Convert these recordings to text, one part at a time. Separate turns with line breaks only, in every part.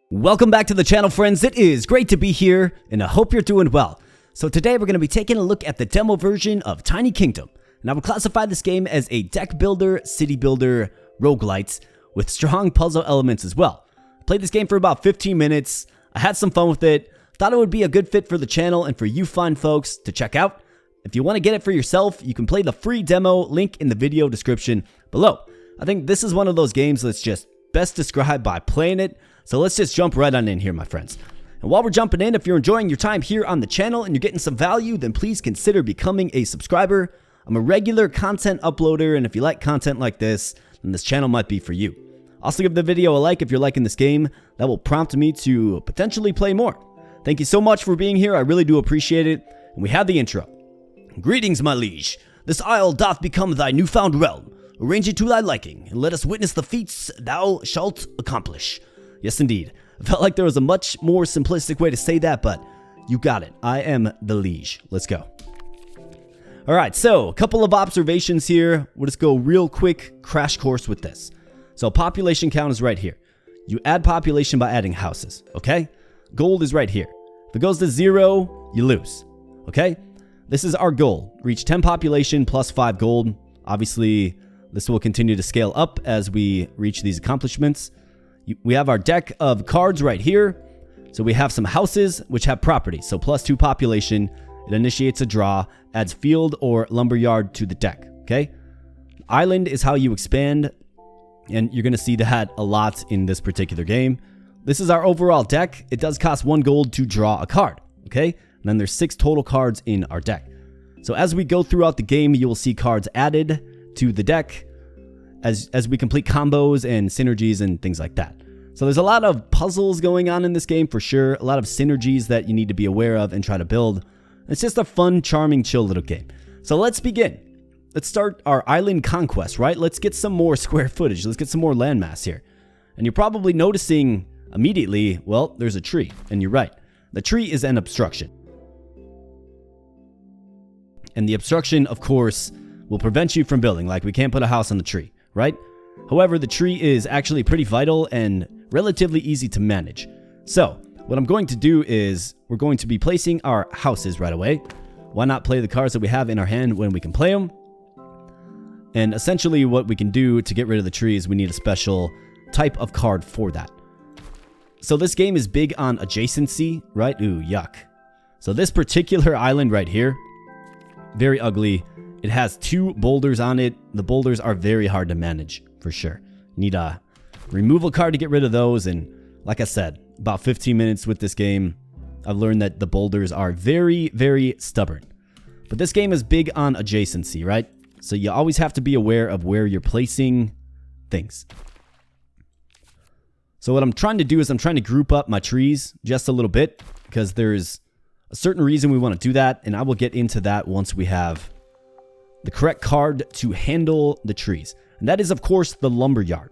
Welcome back to the channel, friends. It is great to be here, and I hope you're doing well. So today we're going to be taking a look at the demo version of Tiny Kingdom, and I would classify this game as a deck builder, city builder, roguelite, with strong puzzle elements as well. I played this game for about 15 minutes, I had some fun with it, thought it would be a good fit for the channel and for you fine folks to check out. If you want to get it for yourself, you can play the free demo, link in the video description below. I think this is one of those games that's just best described by playing it. So let's just jump right on in here, my friends. And while we're jumping in, if you're enjoying your time here on the channel and you're getting some value, then please consider becoming a subscriber. I'm a regular content uploader, and if you like content like this, then this channel might be for you. Also give the video a like if you're liking this game. That will prompt me to potentially play more. Thank you so much for being here. I really do appreciate it. And we have the intro. Greetings, my liege. This isle doth become thy newfound realm. Arrange it to thy liking, and let us witness the feats thou shalt accomplish. Yes, indeed. I felt like there was a much more simplistic way to say that, but you got it. I am the liege. Let's go. All right, so a couple of observations here. We'll just go real quick crash course with this. So population count is right here. You add population by adding houses, okay? Gold is right here. If it goes to 0, you lose, okay? This is our goal. Reach 10 population plus 5 gold. Obviously, this will continue to scale up as we reach these accomplishments. We have our deck of cards right here. So we have some houses which have properties. So plus 2 population, it initiates a draw, adds field or lumberyard to the deck, okay? Island is how you expand, and you're going to see that a lot in this particular game. This is our overall deck. It does cost 1 gold to draw a card, okay? And then there's 6 total cards in our deck. So as we go throughout the game, you will see cards added to the deck as we complete combos and synergies and things like that. So there's a lot of puzzles going on in this game for sure, a lot of synergies that you need to be aware of and try to build. It's just a fun, charming, chill little game. So let's begin. Let's start our island conquest, right? Let's get some more square footage. Let's get some more landmass here. And you're probably noticing immediately, well, there's a tree, and you're right. The tree is an obstruction. And the obstruction, of course, will prevent you from building. Like, we can't put a house on the tree, right? However, the tree is actually pretty vital and relatively easy to manage. So, what I'm going to do is we're going to be placing our houses right away. Why not play the cards that we have in our hand when we can play them? And essentially what we can do to get rid of the trees, we need a special type of card for that. So this game is big on adjacency, right? Ooh, yuck. So this particular island right here, very ugly. It has 2 boulders on it. The boulders are very hard to manage, for sure. Need a removal card to get rid of those, and like I said, about 15 minutes with this game, I've learned that the boulders are very, very stubborn. But this game is big on adjacency, right? So you always have to be aware of where you're placing things. So what I'm trying to do is I'm trying to group up my trees just a little bit, because there's a certain reason we want to do that, and I will get into that once we have the correct card to handle the trees. And that is, of course, the lumberyard.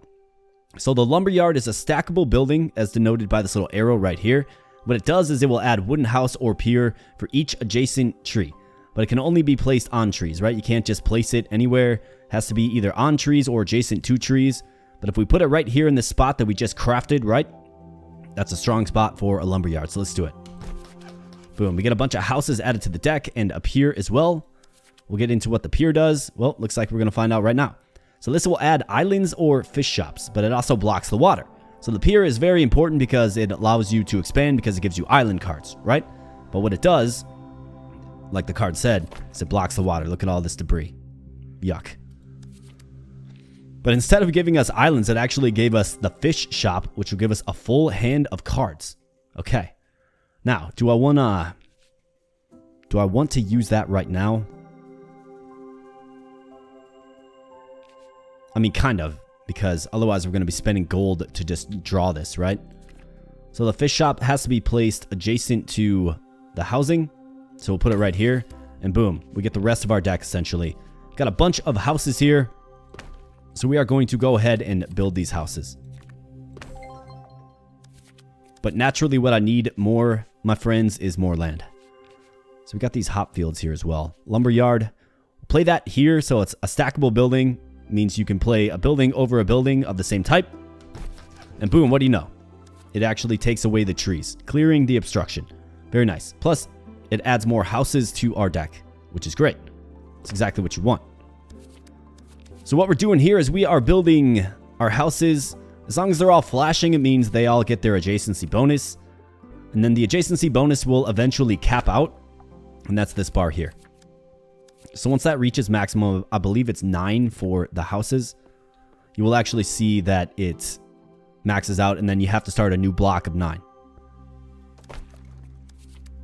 So the lumberyard is a stackable building, as denoted by this little arrow right here. What it does is it will add wooden house or pier for each adjacent tree. But it can only be placed on trees, right? You can't just place it anywhere. It has to be either on trees or adjacent to trees. But if we put it right here in this spot that we just crafted, right? That's a strong spot for a lumberyard. So let's do it. Boom. We get a bunch of houses added to the deck and a pier as well. We'll get into what the pier does. Well, looks like we're going to find out right now. So this will add islands or fish shops, but it also blocks the water. So the pier is very important because it allows you to expand because it gives you island cards, right? But what it does, like the card said, is it blocks the water. Look at all this debris. Yuck. But instead of giving us islands, it actually gave us the fish shop, which will give us a full hand of cards. Okay. Now, do I want to use that right now? I mean, kind of, because otherwise we're going to be spending gold to just draw this, right? So the fish shop has to be placed adjacent to the housing. So we'll put it right here, and boom, we get the rest of our deck, essentially. Got a bunch of houses here. So we are going to go ahead and build these houses. But naturally what I need more, my friends, is more land. So we got these hop fields here as well. Lumberyard. Play that here, so it's a stackable building. Means you can play a building over a building of the same type. And boom, what do you know? it actually takes away the trees, clearing the obstruction. Very nice. Plus, it adds more houses to our deck, which is great. It's exactly what you want. So what we're doing here is we are building our houses. As long as they're all flashing, it means they all get their adjacency bonus. And then the adjacency bonus will eventually cap out. And that's this bar here. So once that reaches maximum, I believe it's 9 for the houses, you will actually see that it maxes out, and then you have to start a new block of 9.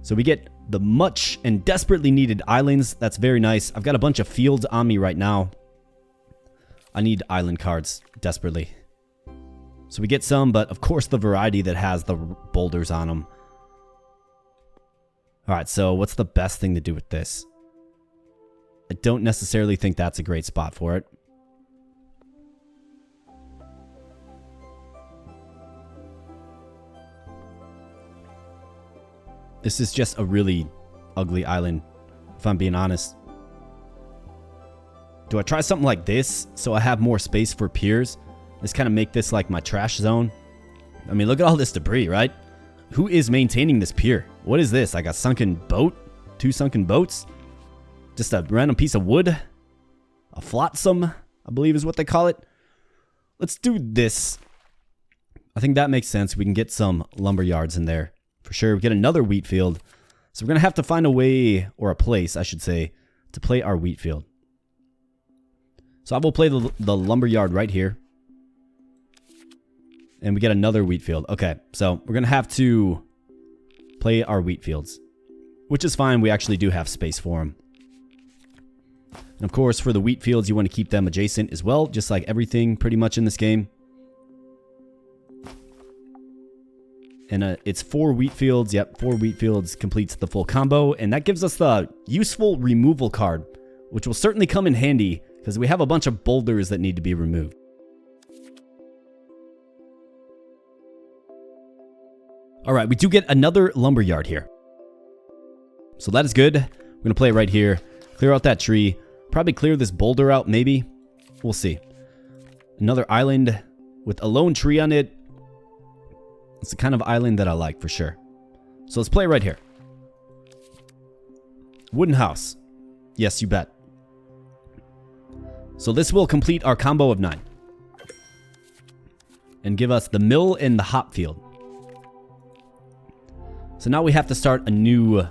So we get the much and desperately needed islands. That's very nice. I've got a bunch of fields on me right now. I need island cards desperately. So we get some, but of course the variety that has the boulders on them. Alright, so what's the best thing to do with this? I don't necessarily think that's a great spot for it. This is just a really ugly island, if I'm being honest. Do I try something like this so I have more space for piers? Let's kind of make this like my trash zone. I mean, look at all this debris, right? Who is maintaining this pier? What is this? Like a sunken boat? 2 sunken boats? Just a random piece of wood? A flotsam, I believe is what they call it. Let's do this. I think that makes sense. We can get some lumber yards in there. For sure. We get another wheat field. So we're going to have to find a way, or a place, I should say, to play our wheat field. So I will play the lumber yard right here. And we get another wheat field. Okay, so we're going to have to play our wheat fields. Which is fine. We actually do have space for them. And of course, for the wheat fields, you want to keep them adjacent as well. Just like everything pretty much in this game. And it's 4 wheat fields. Yep, 4 wheat fields completes the full combo. And that gives us the useful removal card, which will certainly come in handy because we have a bunch of boulders that need to be removed. All right, we do get another lumber yard here. So that is good. We're going to play it right here. Clear out that tree. Probably clear this boulder out, maybe. We'll see. Another island with a lone tree on it. It's the kind of island that I like, for sure. So let's play right here. Wooden house. Yes, you bet. So this will complete our combo of 9. And give us the mill and the hop field. So now we have to start a new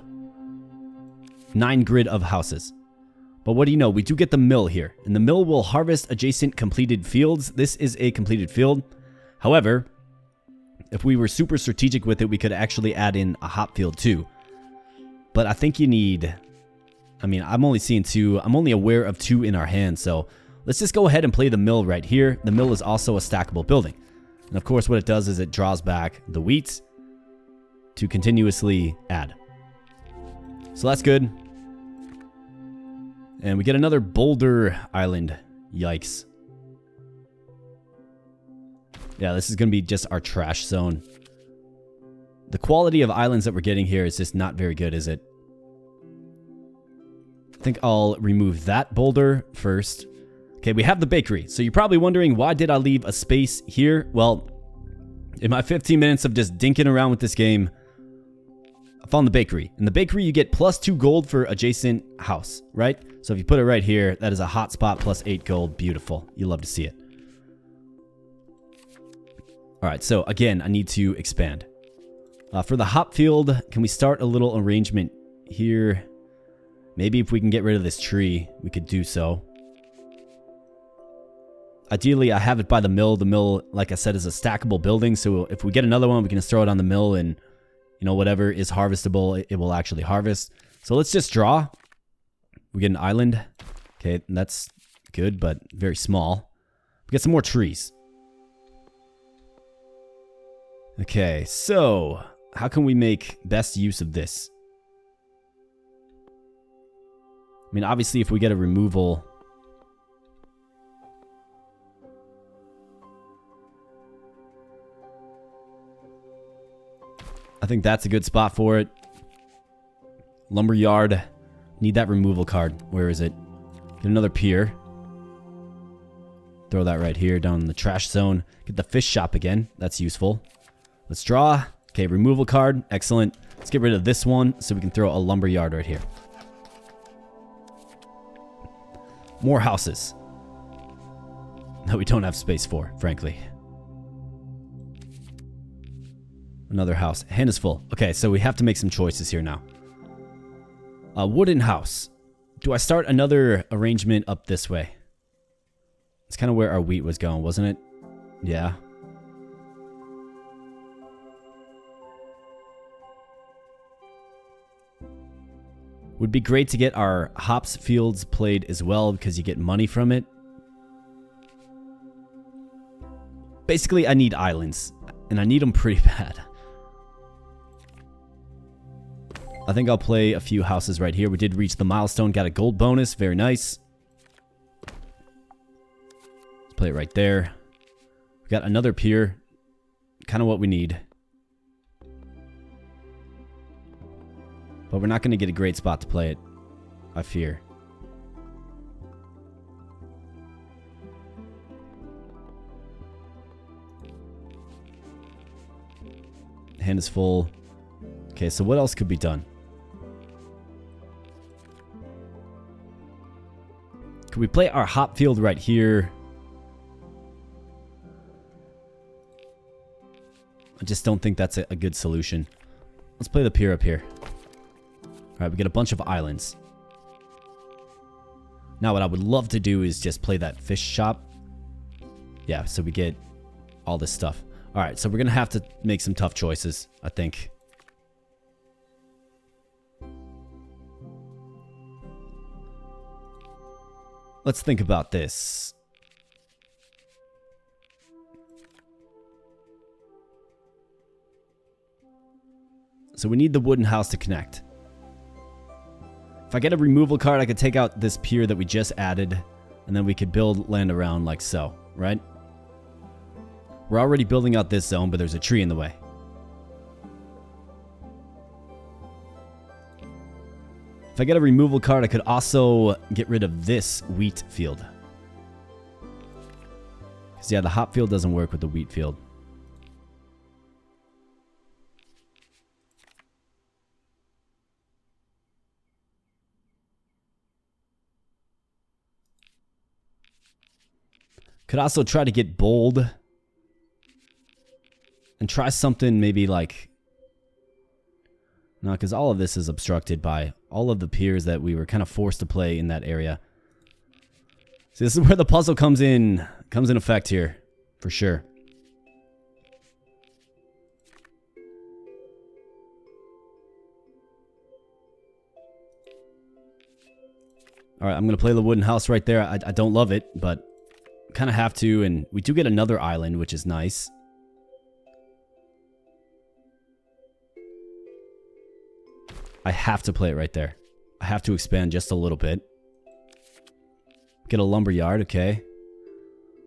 9 grid of houses. But what do you know? We do get the mill here. And the mill will harvest adjacent completed fields. This is a completed field. However, if we were super strategic with it, we could actually add in a hop field too. But I think you need... I mean, I'm only seeing 2. I'm only aware of 2 in our hand. So let's just go ahead and play the mill right here. The mill is also a stackable building. And of course, what it does is it draws back the wheat to continuously add. So that's good. And we get another boulder island. Yikes. Yeah, this is going to be just our trash zone. The quality of islands that we're getting here is just not very good, is it? I think I'll remove that boulder first. Okay, we have the bakery. So you're probably wondering, why did I leave a space here? Well, in my 15 minutes of just dinking around with this game, I found the bakery. In the bakery, you get +2 gold for adjacent house, right? So if you put it right here, that is a hot spot +8 gold. Beautiful. You love to see it. All right, so again, I need to expand. For the hop field, can we start a little arrangement here? Maybe if we can get rid of this tree, we could do so. Ideally, I have it by the mill. The mill, like I said, is a stackable building. So if we get another one, we can just throw it on the mill and, you know, whatever is harvestable, it will actually harvest. So let's just draw. We get an island. Okay, that's good, but very small. We get some more trees. Okay, so how can we make best use of this? I mean, obviously, if we get a removal... I think that's a good spot for it. Lumberyard. Need that removal card. Where is it? Get another pier. Throw that right here down in the trash zone. Get the fish shop again. That's useful. Let's draw. Okay, removal card. Excellent. Let's get rid of this one so we can throw a lumber yard right here. More houses that we don't have space for, frankly. Another house. Hand is full. Okay, so we have to make some choices here now. A wooden house. Do I start another arrangement up this way? It's kind of where our wheat was going, wasn't it? Yeah. Would be great to get our hops fields played as well because you get money from it. Basically, I need islands, and I need them pretty bad. I think I'll play a few houses right here. We did reach the milestone, got a gold bonus. Very nice. Let's play it right there. We got another pier. Kind of what we need. But we're not going to get a great spot to play it, I fear. Hand is full. Okay, so what else could be done? Could we play our hop field right here? I just don't think that's a good solution. Let's play the pier up here. Alright, we get a bunch of islands. Now what I would love to do is just play that fish shop. Yeah, so we get all this stuff. Alright, so we're going to have to make some tough choices, I think. Let's think about this. So we need the wooden house to connect. If I get a removal card, I could take out this pier that we just added, and then we could build land around like so, right? We're already building out this zone, but there's a tree in the way. If I get a removal card, I could also get rid of this wheat field. Because, yeah, the hop field doesn't work with the wheat field. Could also try to get bold. And try something maybe like... No, because all of this is obstructed by all of the piers that we were kind of forced to play in that area. So this is where the puzzle comes in effect here, for sure. Alright, I'm going to play the wooden house right there. I don't love it, but kind of have to, and we do get another island, which is nice. I have to play it right there. I have to expand just a little bit. Get a lumber yard, okay.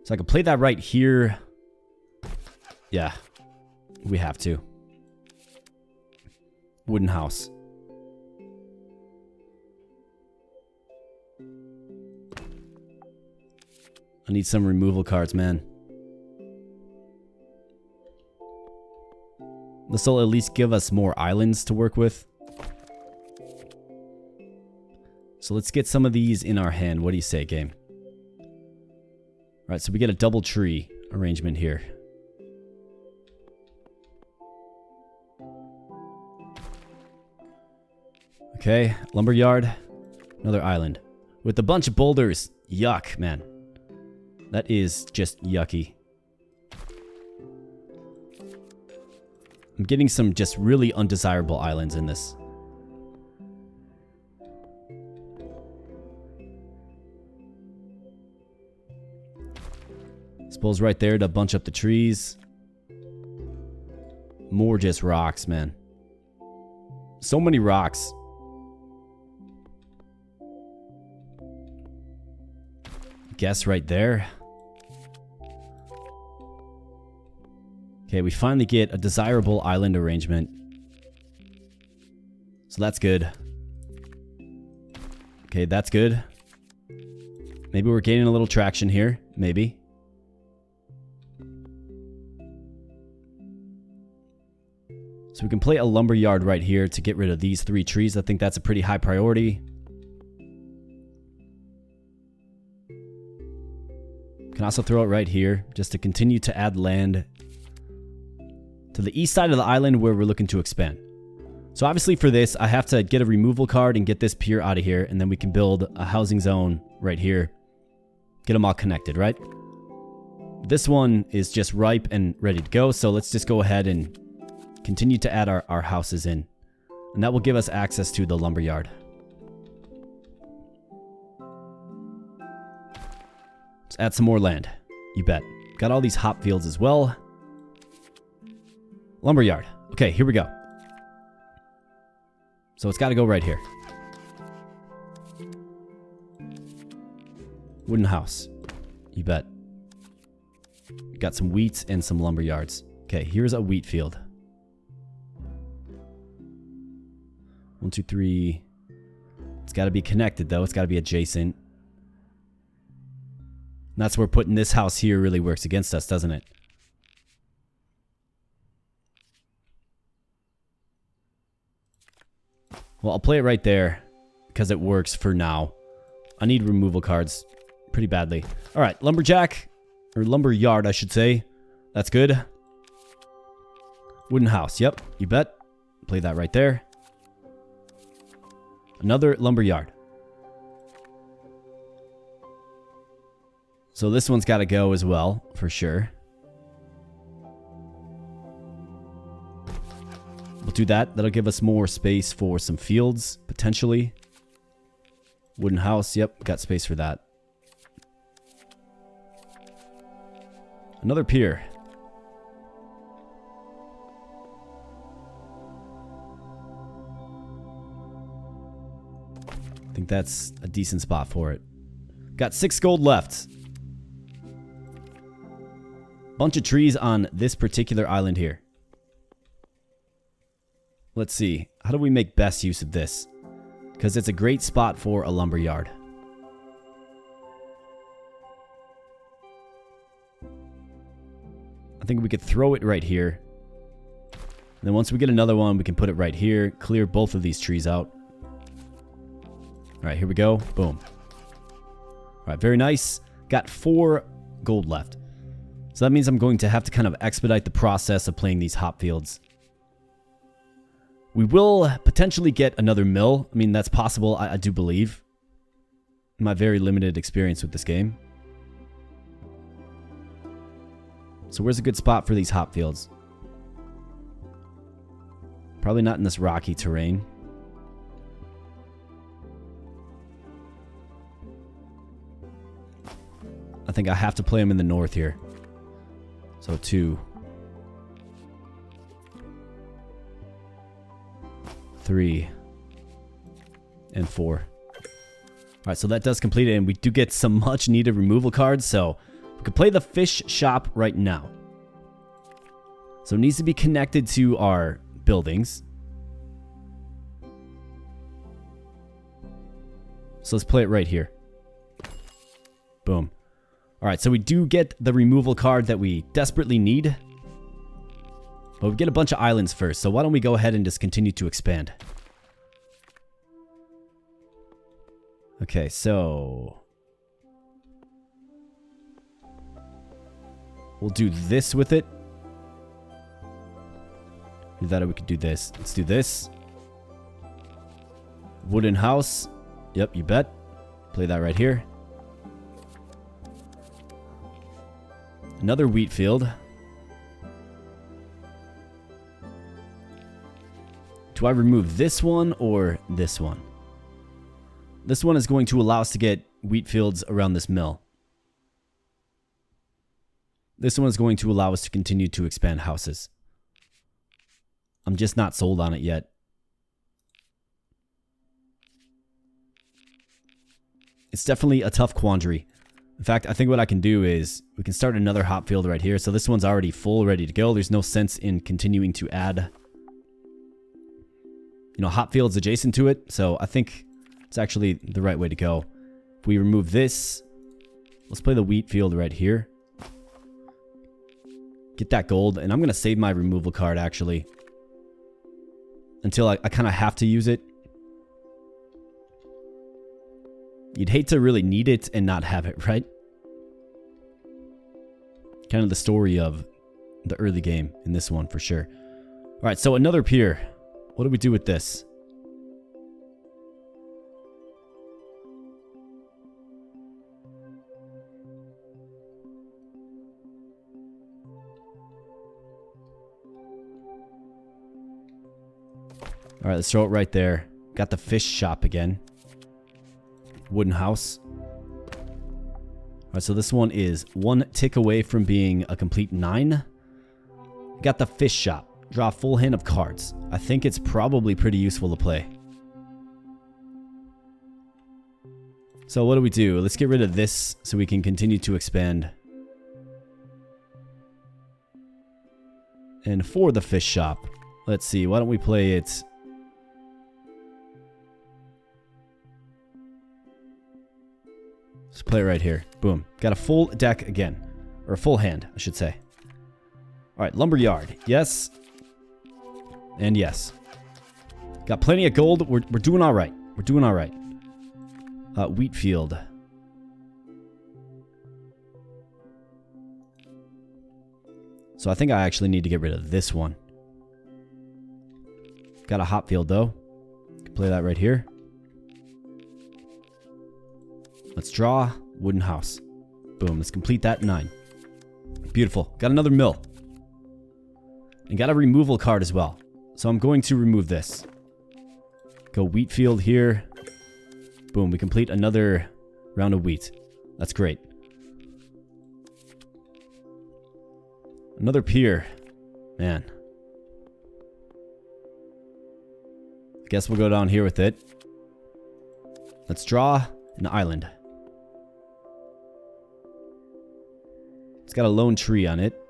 So I can play that right here. Yeah, we have to. Wooden house. I need some removal cards, man. This will at least give us more islands to work with. So let's get some of these in our hand. What do you say, game? Alright, so we get a double tree arrangement here. Okay, lumberyard. Another island. With a bunch of boulders. Yuck, man. That is just yucky. I'm getting some just really undesirable islands in this. Suppose right there to bunch up the trees. More just rocks, man. So many rocks. Guess right there. Okay, we finally get a desirable island arrangement. So that's good. Okay, that's good. Maybe we're gaining a little traction here. Maybe. So we can play a lumber yard right here to get rid of these 3 trees. I think that's a pretty high priority. Can also throw it right here just to continue to add land to the east side of the island where we're looking to expand. So obviously for this, I have to get a removal card and get this pier out of here, and then we can build a housing zone right here. Get them all connected, right? This one is just ripe and ready to go, so let's just go ahead and continue to add our houses in. And that will give us access to the lumber yard. Let's add some more land. You bet. Got all these hop fields as well. Lumberyard. Okay, here we go. So it's got to go right here. Wooden house. You bet. Got some wheat and some lumber yards. Okay, here's a wheat field. 1, 2, 3. It's got to be connected though. It's got to be adjacent. And that's where putting this house here really works against us, doesn't it? Well, I'll play it right there because it works for now. I need removal cards pretty badly. All right, lumberjack, or lumber yard, I should say. That's good. Wooden house, yep, you bet. Play that right there. Another lumber yard. So this one's got to go as well, for sure. We'll do that. That'll give us more space for some fields, potentially. Wooden house. Yep, got space for that. Another pier. I think that's a decent spot for it. Got 6 gold left. Bunch of trees on this particular island here. Let's see. How do we make best use of this? Because it's a great spot for a lumber yard. I think we could throw it right here. And then once we get another one, we can put it right here. Clear both of these trees out. Alright, here we go. Boom. Alright, very nice. Got 4 gold left. So that means I'm going to have to kind of expedite the process of playing these hop fields. We will potentially get another mill. I mean, that's possible, I do believe. In my very limited experience with this game. So where's a good spot for these hop fields? Probably not in this rocky terrain. I think I have to play them in the north here. So 2. 3 and 4. Alright, so that does complete it, and we do get some much needed removal cards, so we could play the fish shop right now. So it needs to be connected to our buildings. So let's play it right here. Boom. Alright, so we do get the removal card that we desperately need. But we get a bunch of islands first, so why don't we go ahead and just continue to expand. Okay, so we'll do this with it. Either that or we could do this. Let's do this. Wooden house. Yep, you bet. Play that right here. Another wheat field. Do I remove this one or this one? This one is going to allow us to get wheat fields around this mill. This one is going to allow us to continue to expand houses. I'm just not sold on it yet. It's definitely a tough quandary. In fact, I think what I can do is we can start another hop field right here. So this one's already full, ready to go. There's no sense in continuing to add, hop fields adjacent to it. So I think it's actually the right way to go. If we remove this, let's play the wheat field right here. Get that gold, and I'm going to save my removal card, actually. until I kind of have to use it. You'd hate to really need it and not have it, right? Kind of the story of the early game in this one for sure. All right, so another pier. What do we do with this? All right, let's throw it right there. Got the fish shop again. Wooden house. All right, so this one is 1 tick away from being a complete 9. Got the fish shop. Draw a full hand of cards. I think it's probably pretty useful to play. So what do? Let's get rid of this so we can continue to expand. And for the fish shop, let's see. Why don't we play it? Let's play it right here. Boom. Got a full deck again. Or a full hand, I should say. Alright, lumberyard. Yes. And yes. Got plenty of gold. We're doing alright. We're doing alright. Wheat field. So I think I actually need to get rid of this one. Got a hop field though. Can play that right here. Let's draw wooden house. Boom. Let's complete that 9. Beautiful. Got another mill. And got a removal card as well. So I'm going to remove this. Go wheat field here. Boom. We complete another round of wheat. That's great. Another pier. Man. Guess we'll go down here with it. Let's draw an island. It's got a lone tree on it.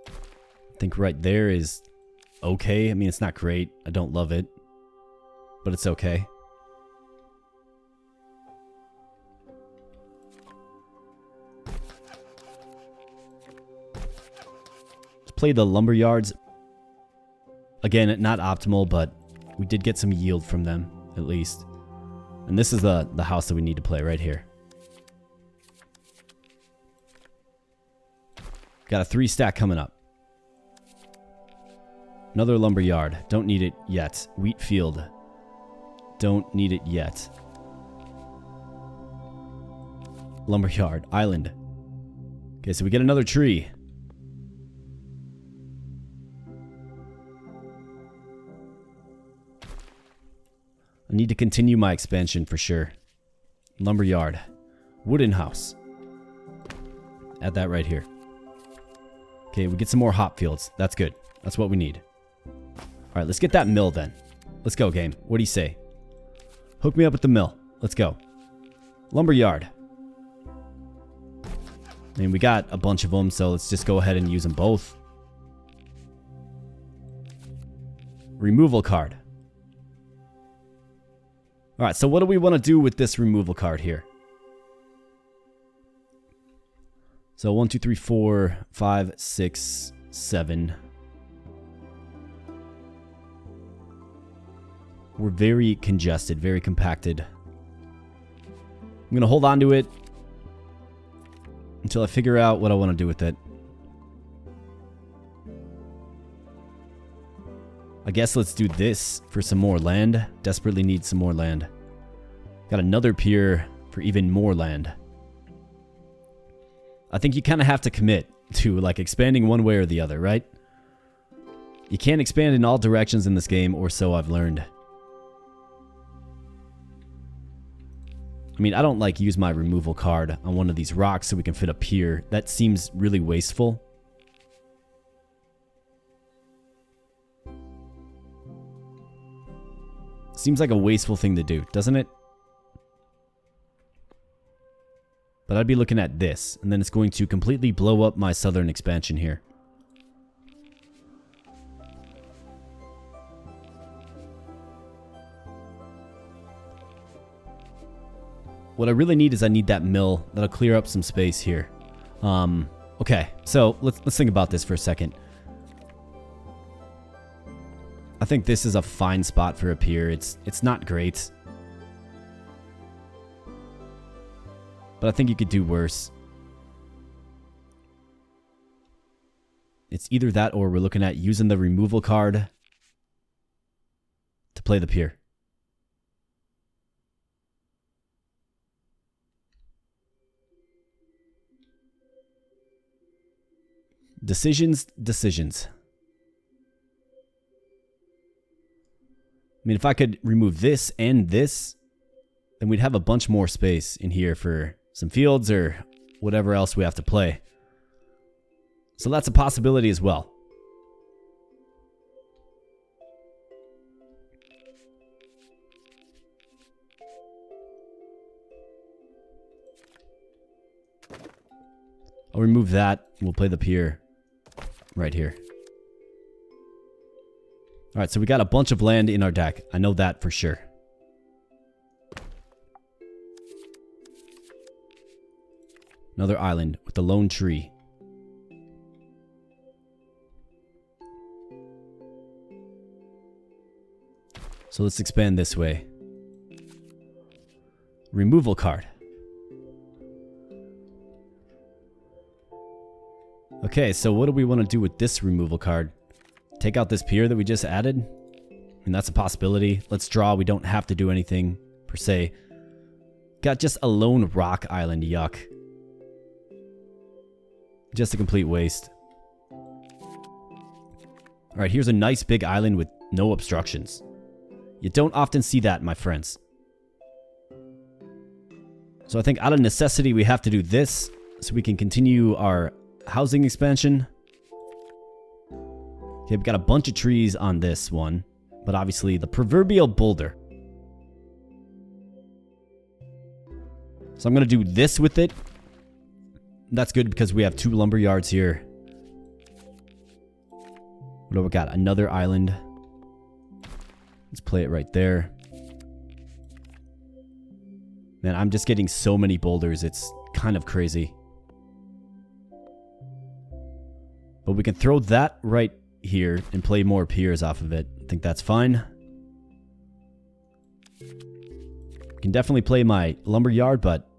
I think right there is okay. I mean, it's not great. I don't love it, but it's okay. Play the lumber yards. Again, not optimal, but we did get some yield from them, at least. And this is the house that we need to play right here. Got a 3 stack coming up. Another lumber yard. Don't need it yet. Wheat field. Don't need it yet. Lumber yard. Island. Okay, so we get another tree. I need to continue my expansion for sure. Lumberyard. Wooden house. Add that right here. Okay, we get some more hop fields. That's good. That's what we need. Alright, let's get that mill then. Let's go, game. What do you say? Hook me up with the mill. Let's go. Lumberyard. I mean, we got a bunch of them, so let's just go ahead and use them both. Removal card. Alright, so what do we want to do with this removal card here? So 1, 2, 3, 4, 5, 6, 7. We're very congested, very compacted. I'm going to hold on to it until I figure out what I want to do with it. I guess let's do this for some more land. Desperately need some more land. Got another pier for even more land. I think you kind of have to commit to like expanding one way or the other, right? You can't expand in all directions in this game, or so I've learned. I mean, I don't like use my removal card on one of these rocks so we can fit a pier. That seems really wasteful. Seems like a wasteful thing to do, doesn't it? But I'd be looking at this, and then it's going to completely blow up my southern expansion here. what I really need is I need that mill. That'll clear up some space here. Okay, so let's think about this for a second. I think this is a fine spot for a pier. It's not great, but I think you could do worse. It's either that or we're looking at using the removal card to play the pier. Decisions. I mean, if I could remove this and this, then we'd have a bunch more space in here for some fields or whatever else we have to play. So that's a possibility as well. I'll remove that. We'll play the pier right here. Alright, so we got a bunch of land in our deck. I know that for sure. Another island with the lone tree. So let's expand this way. Removal card. Okay, so what do we want to do with this removal card? Take out this pier that we just added? I mean, that's a possibility. Let's draw. We don't have to do anything, per se. Got just a lone rock island. Yuck. Just a complete waste. Alright, here's a nice big island with no obstructions. You don't often see that, my friends. So I think out of necessity, we have to do this so we can continue our housing expansion. Okay, we've got a bunch of trees on this one, but obviously the proverbial boulder. So I'm going to do this with it. That's good because we have 2 lumber yards here. What do we got? Another island. Let's play it right there. Man, I'm just getting so many boulders. It's kind of crazy. But we can throw that right here and play more piers off of it. I think that's fine. Can definitely play my lumber yard, but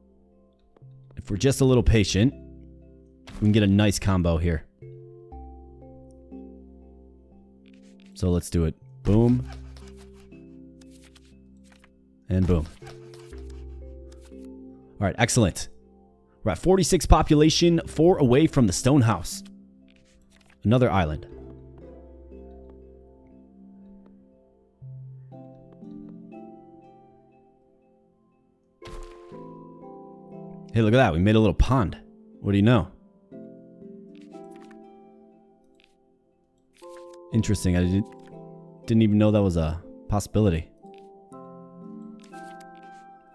if we're just a little patient, we can get a nice combo here. So let's do it. Boom. And boom. Alright, excellent. We're at 46 population, 4 away from the stone house. Another island. Hey, look at that. We made a little pond. What do you know? Interesting. I didn't even know that was a possibility. I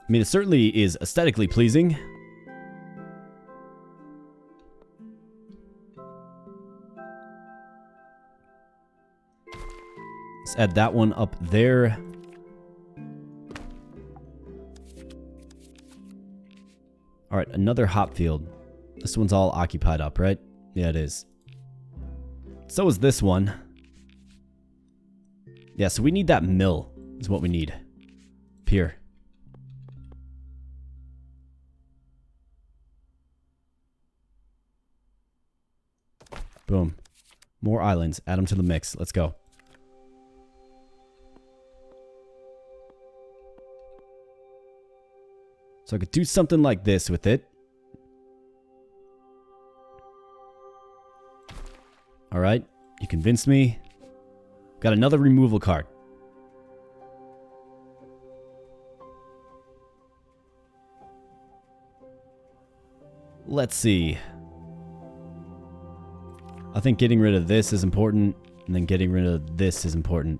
mean, it certainly is aesthetically pleasing. Let's add that one up there. Alright, another hop field. This one's all occupied up, right? Yeah, it is. So is this one. Yeah, so we need that mill, is what we need. Pier. Boom. More islands. Add them to the mix. Let's go. So I could do something like this with it. Alright. You convinced me. Got another removal card. Let's see. I think getting rid of this is important, and then getting rid of this is important.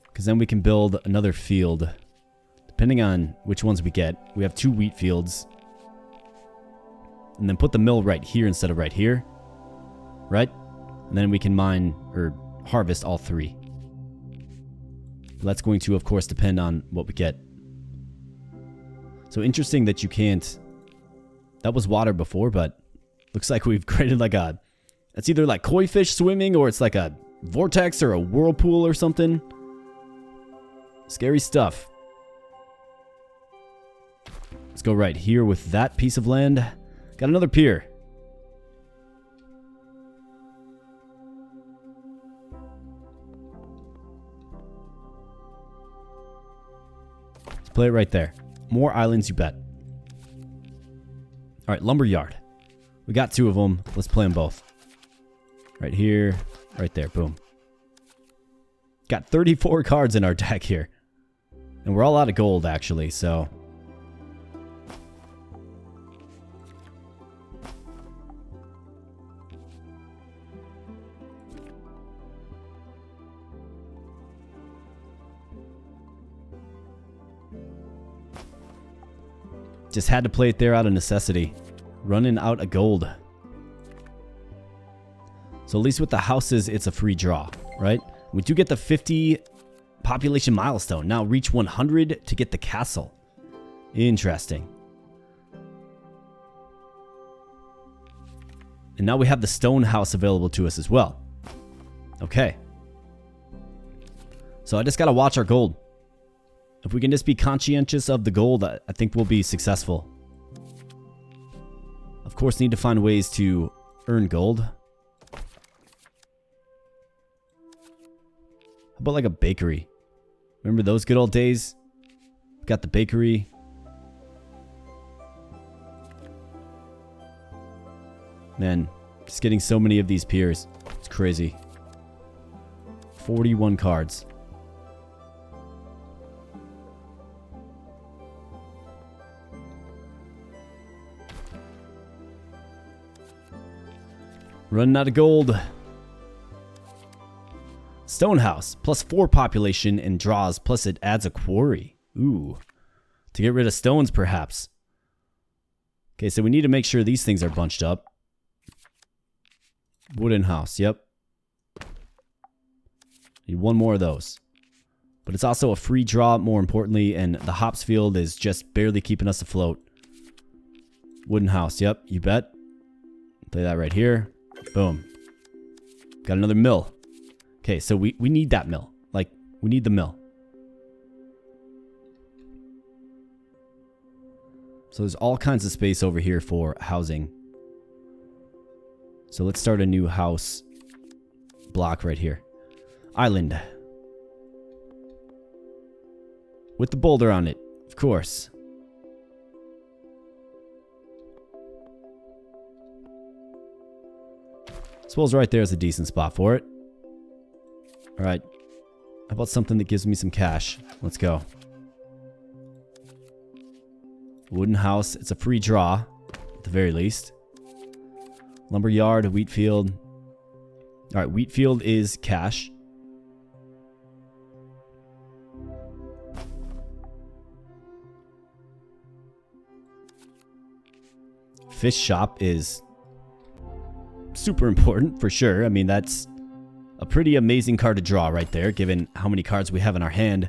Because then we can build another field. Depending on which ones we get. We have 2 wheat fields. And then put the mill right here instead of right here. Right? And then we can mine, or harvest all 3. That's going to, of course, depend on what we get. So interesting that you can't... That was water before, but looks like we've created like a... It's either like koi fish swimming or it's like a vortex or a whirlpool or something. Scary stuff. Let's go right here with that piece of land. Got another pier. Let's play it right there. More islands, you bet. All right, lumberyard. We got 2 of them. Let's play them both. Right here, right there. Boom. Got 34 cards in our deck here. And we're all out of gold, actually, so... Just had to play it there out of necessity. Running out of gold. So at least with the houses, it's a free draw, right? We do get the 50 population milestone. Now reach 100 to get the castle. Interesting. And now we have the stone house available to us as well. Okay. So I just got to watch our gold. If we can just be conscientious of the gold, I think we'll be successful. Of course, need to find ways to earn gold. How about like a bakery? Remember those good old days? Got the bakery. Man, just getting so many of these piers. It's crazy. 41 cards. Running out of gold. Stonehouse. Plus 4 population and draws. Plus it adds a quarry. Ooh. To get rid of stones, perhaps. Okay, so we need to make sure these things are bunched up. Wooden house. Yep. Need 1 more of those. But it's also a free draw, more importantly. And the hops field is just barely keeping us afloat. Wooden house. Yep, you bet. Play that right here. Boom. Got another mill. Okay, so we need that mill. Like, we need the mill. So there's all kinds of space over here for housing. So let's start a new house block right here. Island. With the boulder on it, of course. Suppose right there is a decent spot for it. Alright. How about something that gives me some cash? Let's go. Wooden house. It's a free draw, at the very least. Lumberyard, wheat field. Alright, wheat field is cash. Fish shop is super important for sure. I mean, that's a pretty amazing card to draw right there, given how many cards we have in our hand.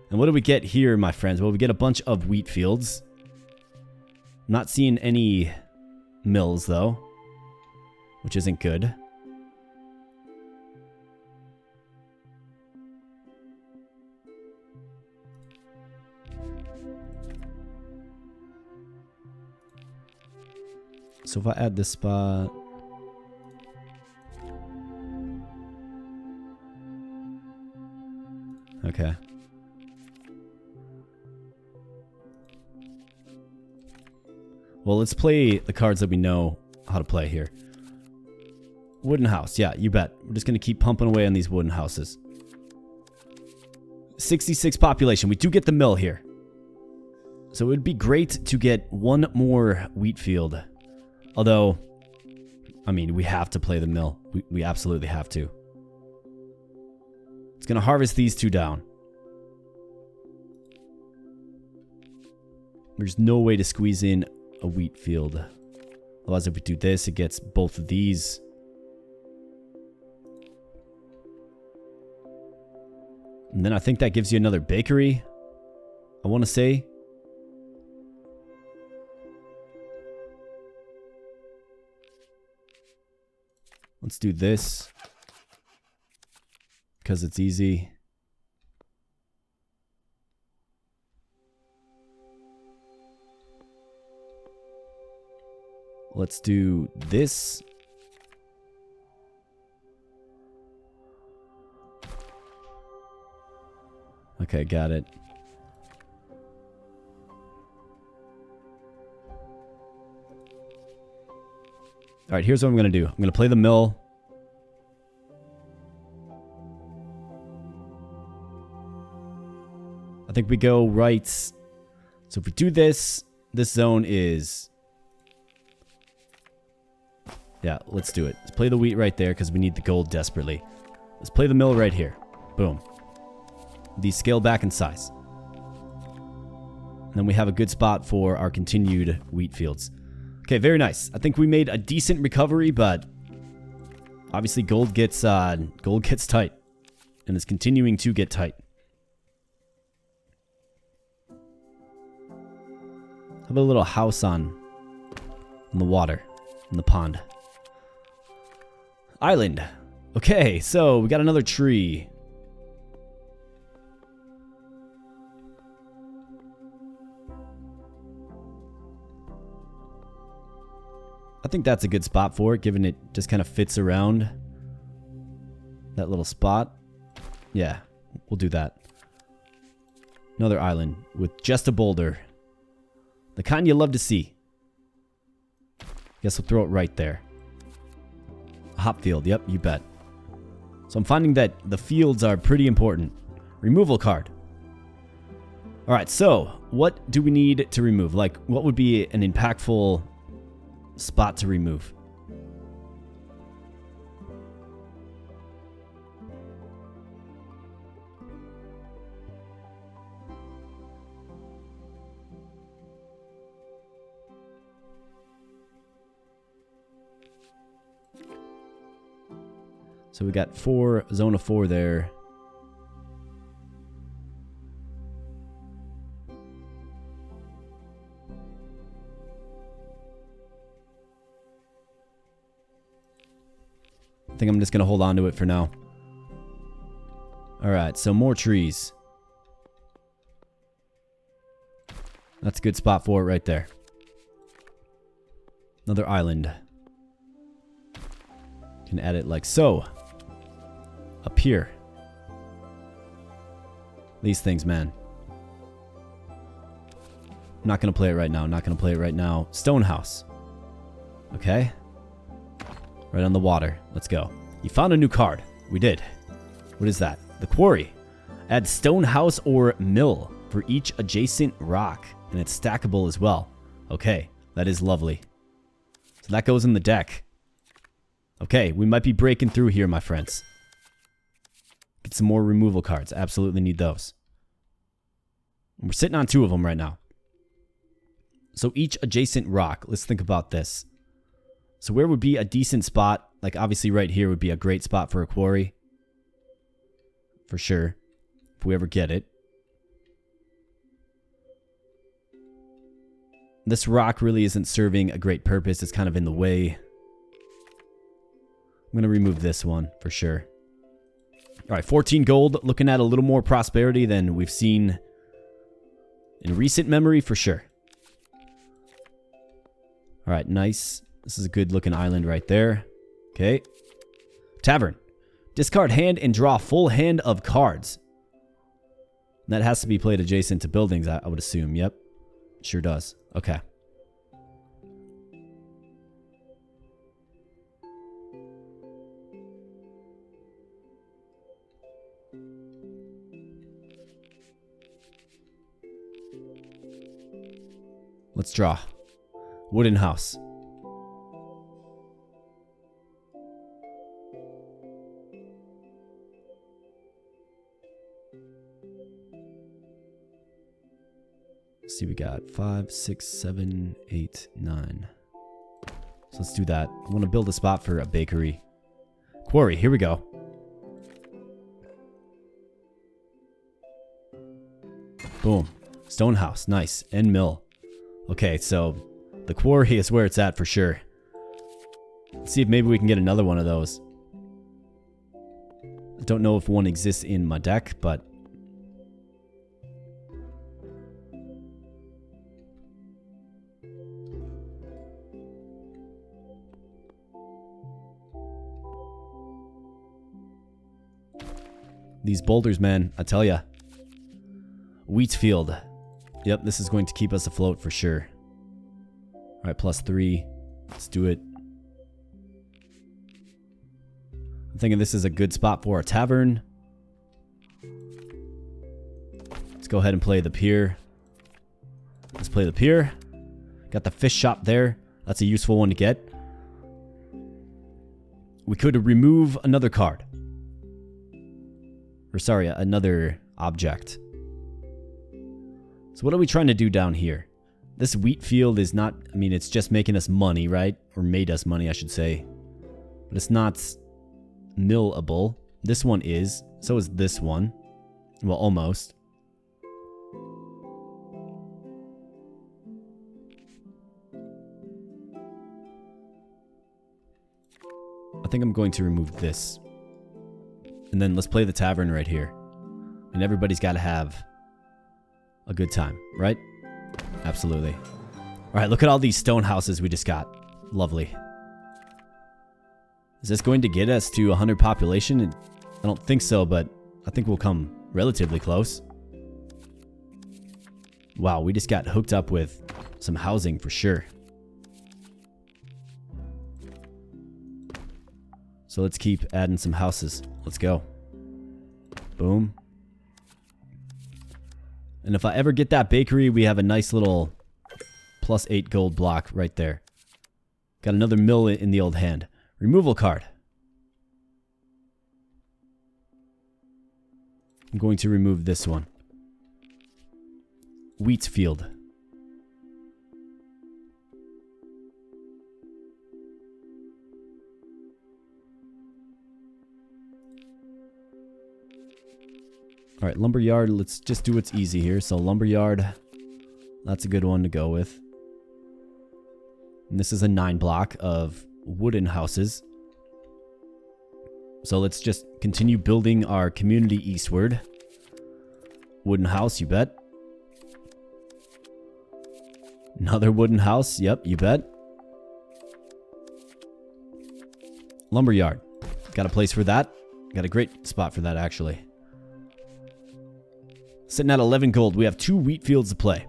And what do we get here, my friends? Well, we get a bunch of wheat fields. I'm not seeing any mills, though, which isn't good. So if I add this spot... Okay. Well, let's play the cards that we know how to play here. Wooden house. Yeah, you bet. We're just going to keep pumping away on these wooden houses. 66 population. We do get the mill here. So it would be great to get 1 more wheat field. Although, I mean, we have to play the mill. We absolutely have to. It's going to harvest these 2 down. There's no way to squeeze in a wheat field. Otherwise, if we do this, it gets both of these. And then I think that gives you another bakery. I want to say. Let's do this. Because it's easy. Let's do this. Okay, got it. All right, here's what I'm going to do. I'm going to play the mill. I think we go right. So if we do this, this zone is... Yeah, let's do it. Let's play the wheat right there because we need the gold desperately. Let's play the mill right here. Boom. These scale back in size. And then we have a good spot for our continued wheat fields. Okay, very nice. I think we made a decent recovery, but obviously gold gets tight. And it's continuing to get tight. How about a little house on the water, in the pond? Island. Okay, so we got another tree. I think that's a good spot for it, given it just kind of fits around that little spot. Yeah, we'll do that. Another island with just a boulder. The kind you love to see. Guess we'll throw it right there. A hop field, yep, you bet. So I'm finding that the fields are pretty important. Removal card. Alright, so what do we need to remove? Like, what would be an impactful spot to remove? So we got zone of 4 there. I think I'm just going to hold on to it for now. Alright, so more trees. That's a good spot for it right there. Another island. Can add it like so. Up here. These things, man. I'm not going to play it right now. Not going to play it right now. Stone house. Okay. Right on the water. Let's go. You found a new card. We did. What is that? The quarry. Add stone house or mill for each adjacent rock. And it's stackable as well. Okay. That is lovely. So that goes in the deck. Okay. We might be breaking through here, my friends. Get some more removal cards. Absolutely need those. And we're sitting on 2 of them right now. So each adjacent rock. Let's think about this. So where would be a decent spot? Like obviously right here would be a great spot for a quarry. For sure. If we ever get it. This rock really isn't serving a great purpose. It's kind of in the way. I'm going to remove this one for sure. Alright, 14 gold. Looking at a little more prosperity than we've seen in recent memory for sure. Alright, nice. This is a good looking island right there. Okay. Tavern. Discard hand and draw full hand of cards. And that has to be played adjacent to buildings, I would assume. Yep. Sure does. Okay. Let's draw. Wooden house. Let's see, we got 5, 6, 7, 8, 9. So let's do that. I want to build a spot for a bakery. Quarry, here we go. Boom. Stone house, nice. And mill. Okay, so the quarry is where it's at for sure. Let's see if maybe we can get another one of those. I don't know if one exists in my deck, but... These boulders, man, I tell ya. Wheat field. Yep, this is going to keep us afloat for sure. Alright, +3. Let's do it. I'm thinking this is a good spot for a tavern. Let's go ahead and play the pier. Let's play the pier. Got the fish shop there. That's a useful one to get. We could remove another card. Or sorry, another object. So what are we trying to do down here? This wheat field is not... I mean, it's just making us money, right? Or made us money, I should say. But it's not millable. This one is. So is this one. Well, almost. I think I'm going to remove this. And then let's play the tavern right here. And everybody's got to have a good time, right? Absolutely. All right, look at all these stone houses we just got. Lovely. Is this going to get us to 100 population? I don't think so, but I think we'll come relatively close. Wow, we just got hooked up with some housing for sure. So let's keep adding some houses. Let's go. Boom. And if I ever get that bakery, we have a nice little +8 gold block right there. Got another mill in the old hand. Removal card. I'm going to remove this one. Wheat field. All right, lumberyard. Let's just do what's easy here. So lumberyard, that's a good one to go with. And this is a 9 block of wooden houses. So let's just continue building our community eastward. Wooden house, you bet. Another wooden house, yep, you bet. Lumberyard. Got a place for that. Got a great spot for that, actually. Sitting at 11 gold. We have 2 wheat fields to play.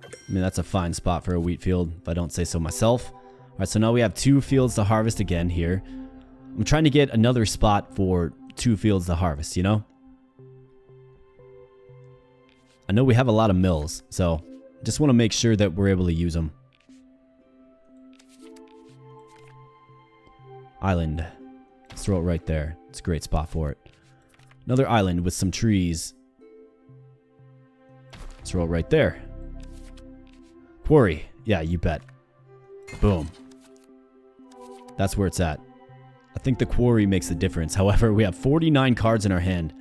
I mean, that's a fine spot for a wheat field, if I don't say so myself. All right, so now we have 2 fields to harvest again here. I'm trying to get another spot for 2 fields to harvest, you know? I know we have a lot of mills, so just want to make sure that we're able to use them. Island. Let's throw it right there. It's a great spot for it. Another island with some trees. Let's throw it right there. Quarry. Yeah, you bet. Boom. That's where it's at. I think the quarry makes the difference. However, we have 49 cards in our hand.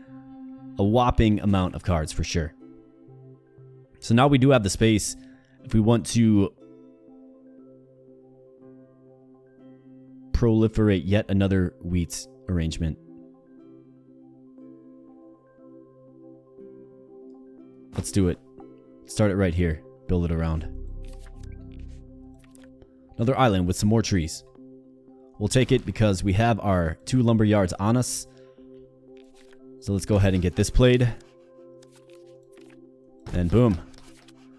A whopping amount of cards for sure. So now we do have the space if we want to proliferate yet another wheat arrangement. Let's do it. Start it right here. Build it around. Another island with some more trees. We'll take it because we have our 2 lumber yards on us. So let's go ahead and get this played. And boom.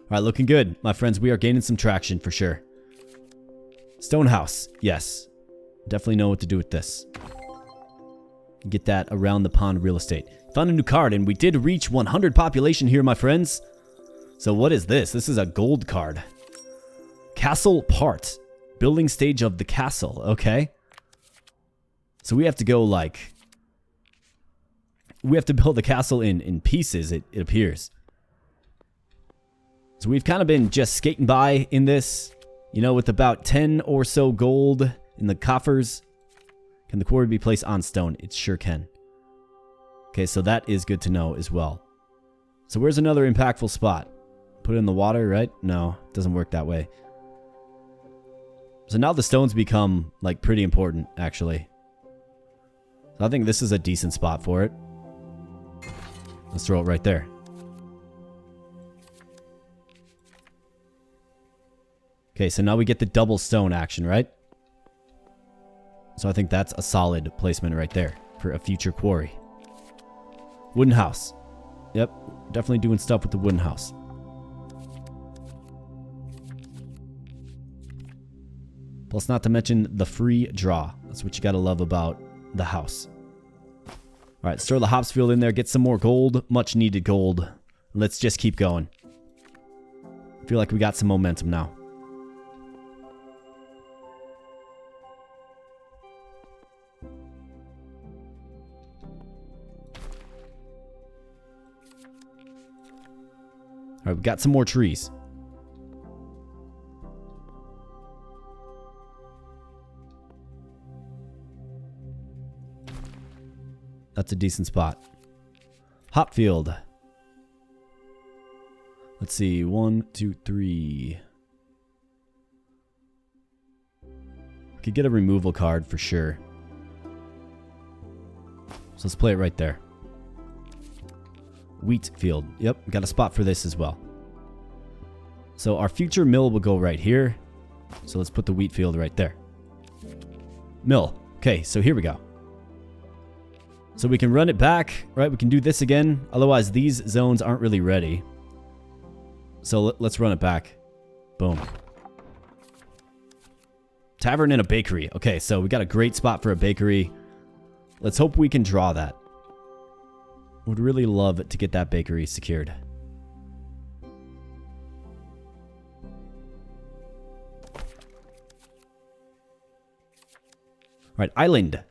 Alright, looking good. My friends, we are gaining some traction for sure. Stone house. Yes. Definitely know what to do with this. Get that around the pond real estate. Found a new card and we did reach 100 population here, my friends. So what is this? This is a gold card. Castle part. Building stage of the castle. Okay. So we have to go like... We have to build the castle in pieces, it appears. So we've kind of been just skating by in this, you know, with about 10 or so gold in the coffers. Can the quarry be placed on stone? It sure can. Okay, so that is good to know as well. So where's another impactful spot? Put it in the water, right? No, it doesn't work that way. So now the stones become, like, pretty important, actually. So I think this is a decent spot for it. Let's throw it right there. Okay, so now we get the double stone action, right? So I think that's a solid placement right there for a future quarry. Wooden house. Yep, definitely doing stuff with the wooden house. Plus, not to mention the free draw. That's what you gotta love about the house. All right, throw the hops field in there, get some more gold, much needed gold. Let's just keep going. I feel like we got some momentum now. All right, we got some more trees. That's a decent spot. Hop field. Let's see. 1, 2, 3. We could get a removal card for sure. So let's play it right there. Wheat field. Yep, we got a spot for this as well. So our future mill will go right here. So let's put the wheat field right there. Mill. Okay, so here we go. So we can run it back, right? We can do this again. Otherwise, these zones aren't really ready. So let's run it back. Boom. Tavern and a bakery. Okay, so we got a great spot for a bakery. Let's hope we can draw that. Would really love to get that bakery secured. All right, island.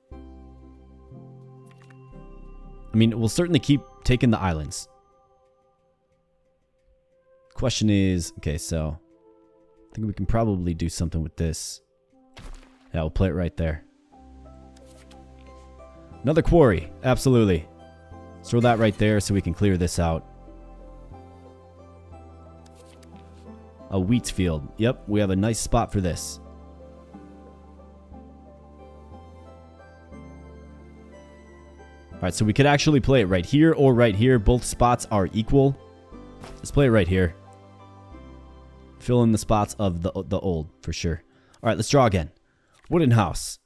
I mean, we'll certainly keep taking the islands. Question is, okay, so I think we can probably do something with this. Yeah, we'll play it right there. Another quarry, absolutely. Let's throw that right there so we can clear this out. A wheat field. Yep, we have a nice spot for this. Alright, so we could actually play it right here or right here. Both spots are equal. Let's play it right here. Fill in the spots of the old, for sure. Alright, let's draw again. Wooden house.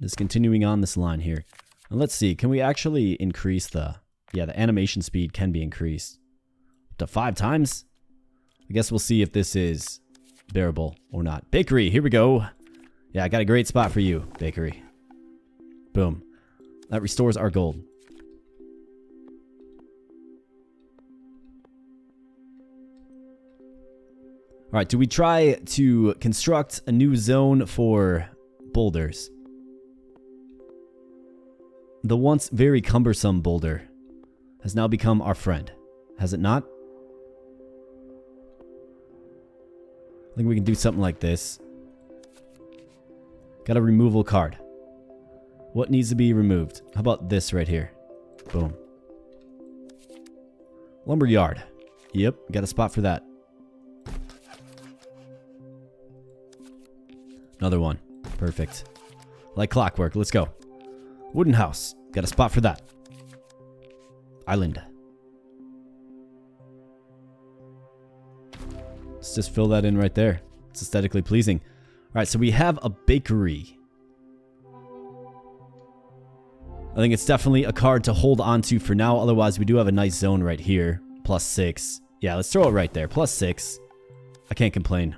Just continuing on this line here. And let's see, can we actually increase the... Yeah, the animation speed can be increased. Up to 5 times? I guess we'll see if this is bearable or not. Bakery, here we go. Yeah, I got a great spot for you, bakery. Boom. That restores our gold. Alright, do we try to construct a new zone for boulders? The once very cumbersome boulder has now become our friend. Has it not? I think we can do something like this. Got a removal card. What needs to be removed? How about this right here? Boom. Lumberyard. Yep, got a spot for that. Another one. Perfect. Like clockwork. Let's go. Wooden house. Got a spot for that. Island. Let's just fill that in right there. It's aesthetically pleasing. Alright, so we have a bakery. I think it's definitely a card to hold on to for now. Otherwise, we do have a nice zone right here. +6. Yeah, let's throw it right there. +6. I can't complain.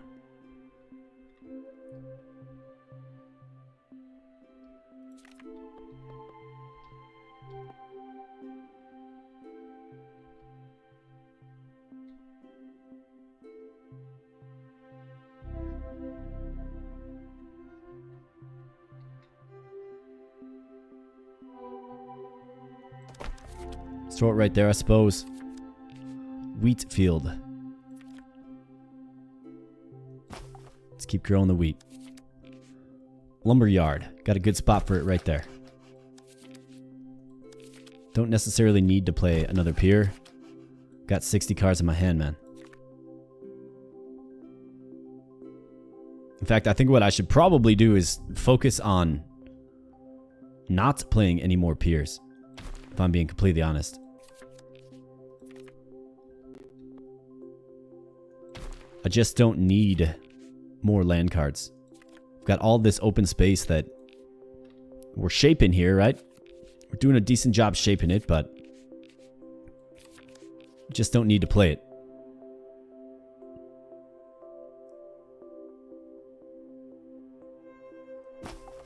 Let's throw it right there, I suppose. Wheat field. Let's keep growing the wheat. Lumberyard. Got a good spot for it right there. Don't necessarily need to play another pier. Got 60 cards in my hand, man. In fact, I think what I should probably do is focus on not playing any more piers, if I'm being completely honest. I just don't need more land cards. We've got all this open space that we're shaping here, right? We're doing a decent job shaping it, but just don't need to play it.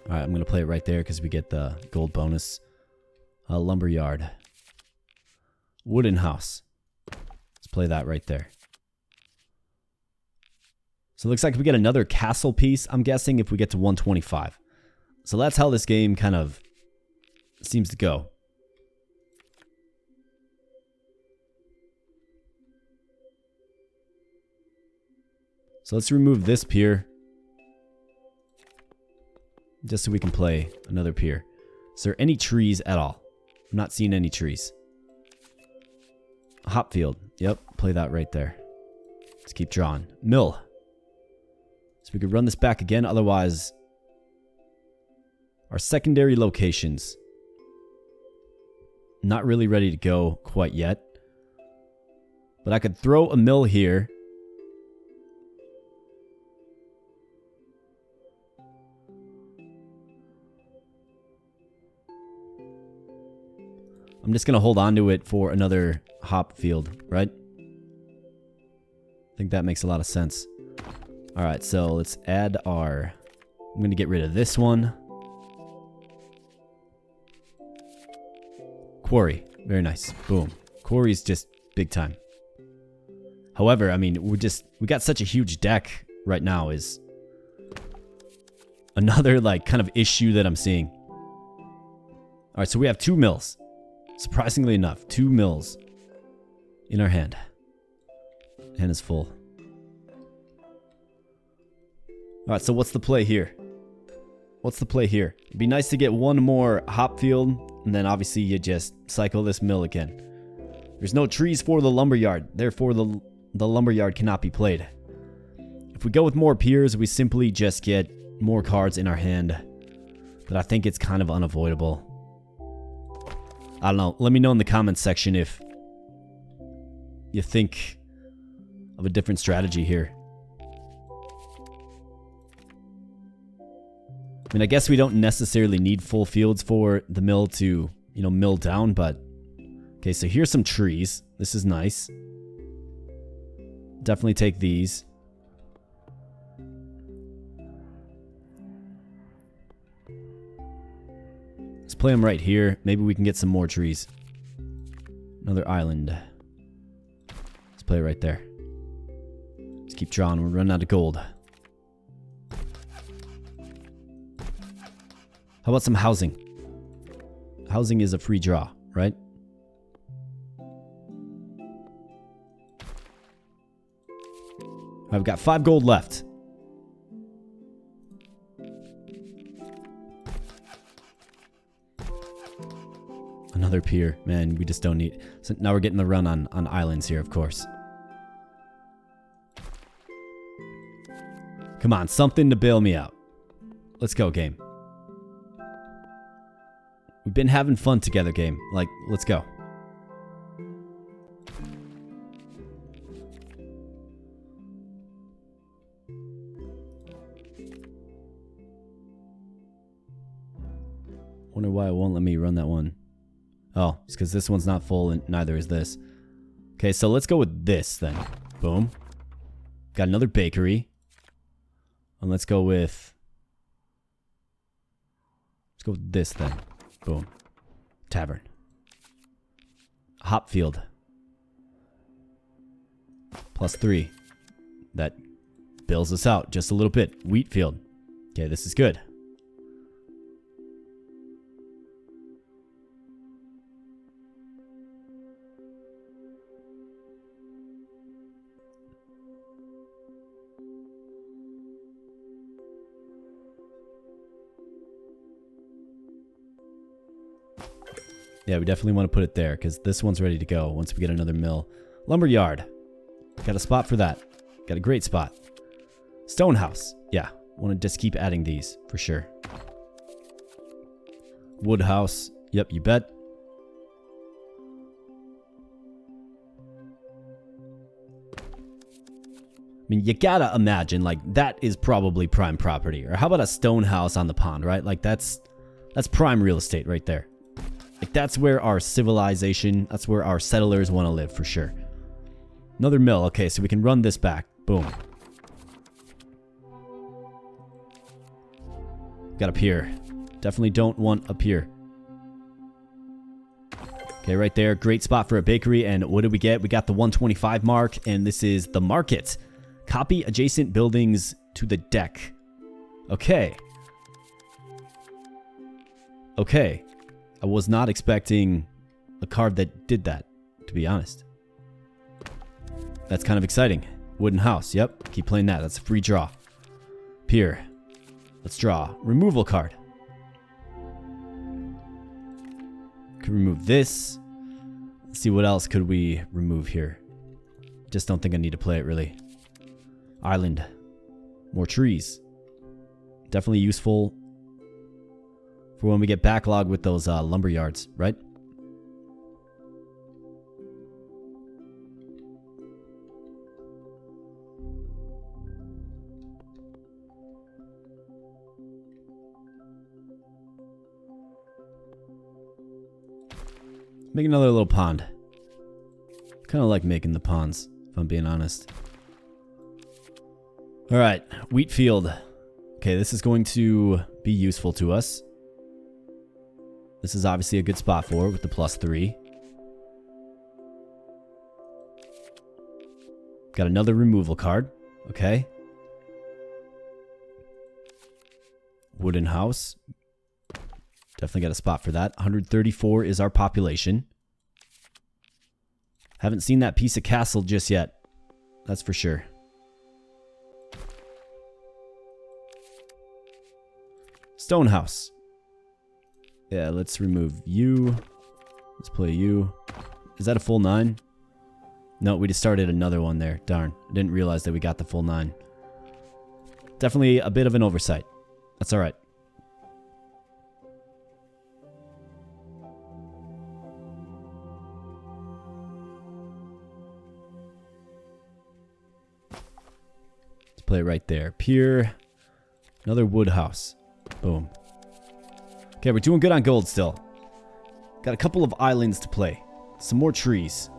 Alright, I'm going to play it right there because we get the gold bonus. Lumberyard. Wooden house. Let's play that right there. So it looks like we get another castle piece, I'm guessing, if we get to 125. So that's how this game kind of seems to go. So let's remove this pier, just so we can play another pier. Is there any trees at all? I'm not seeing any trees. Hop field. Yep, play that right there. Let's keep drawing. Mill. So we could run this back again, otherwise our secondary locations not really ready to go quite yet. But I could throw a mill here. I'm just going to hold on to it for another hop field, right? I think that makes a lot of sense. Alright, so let's add our... I'm going to get rid of this one. Quarry. Very nice. Boom. Quarry's just big time. However, I mean, we got such a huge deck right now is another, like, kind of issue that I'm seeing. Alright, so we have 2 mills. Surprisingly enough, 2 mills in our hand. Hand is full. Alright, so what's the play here? What's the play here? It'd be nice to get one more hop field, and then obviously you just cycle this mill again. There's no trees for the lumberyard, therefore the lumberyard cannot be played. If we go with more piers, we simply just get more cards in our hand. But I think it's kind of unavoidable. I don't know. Let me know in the comments section if you think of a different strategy here. I mean, I guess we don't necessarily need full fields for the mill to, you know, mill down, but... Okay, so here's some trees. This is nice. Definitely take these. Let's play them right here. Maybe we can get some more trees. Another island. Let's play it right there. Let's keep drawing. We're running out of gold. How about some housing? Housing is a free draw, right? I've got 5 gold left. Another pier. Man, we just don't need... So now we're getting the run on islands here, of course. Come on, something to bail me out. Let's go, game. We've been having fun together, game. Like, let's go. Wonder why it won't let me run that one. Oh, it's because this one's not full and neither is this. Okay, so let's go with this then. Boom. Got another bakery. And let's go with... Let's go with this then. Boom. Tavern. Hop field. +3. That bills us out just a little bit. Wheat field. Okay, this is good. Yeah, we definitely want to put it there because this one's ready to go once we get another mill. Lumberyard. Got a spot for that. Got a great spot. Stone house. Yeah, want to just keep adding these for sure. Wood house. Yep, you bet. I mean, you gotta imagine, like, that is probably prime property. Or how about a stone house on the pond, right? Like, that's prime real estate right there. Like, that's where our civilization, that's where our settlers want to live, for sure. Another mill. Okay, so we can run this back. Boom. Got a pier. Definitely don't want a pier. Okay, right there. Great spot for a bakery. And what did we get? We got the 125 mark, and this is the market. Copy adjacent buildings to the deck. Okay. Okay. I was not expecting a card that did that, to be honest. That's kind of exciting. Wooden house. Yep. Keep playing that. That's a free draw. Pier. Let's draw. Removal card. Could remove this. Let's see what else could we remove here. Just don't think I need to play it, really. Island. More trees. Definitely useful for when we get backlog with those lumber yards, right? Make another little pond. Kind of like making the ponds, if I'm being honest. Alright, wheat field. Okay, this is going to be useful to us. This is obviously a good spot for it with the +3. Got another removal card. Okay. Wooden house. Definitely got a spot for that. 134 is our population. Haven't seen that piece of castle just yet. That's for sure. Stone house. Yeah, let's remove you. Let's play you. Is that a full 9? No, we just started another one there. Darn. I didn't realize that we got the full 9. Definitely a bit of an oversight. That's alright. Let's play it right there. Pier. Another wood house. Boom. Okay, we're doing good on gold still. Got a couple of islands to play. Some more trees.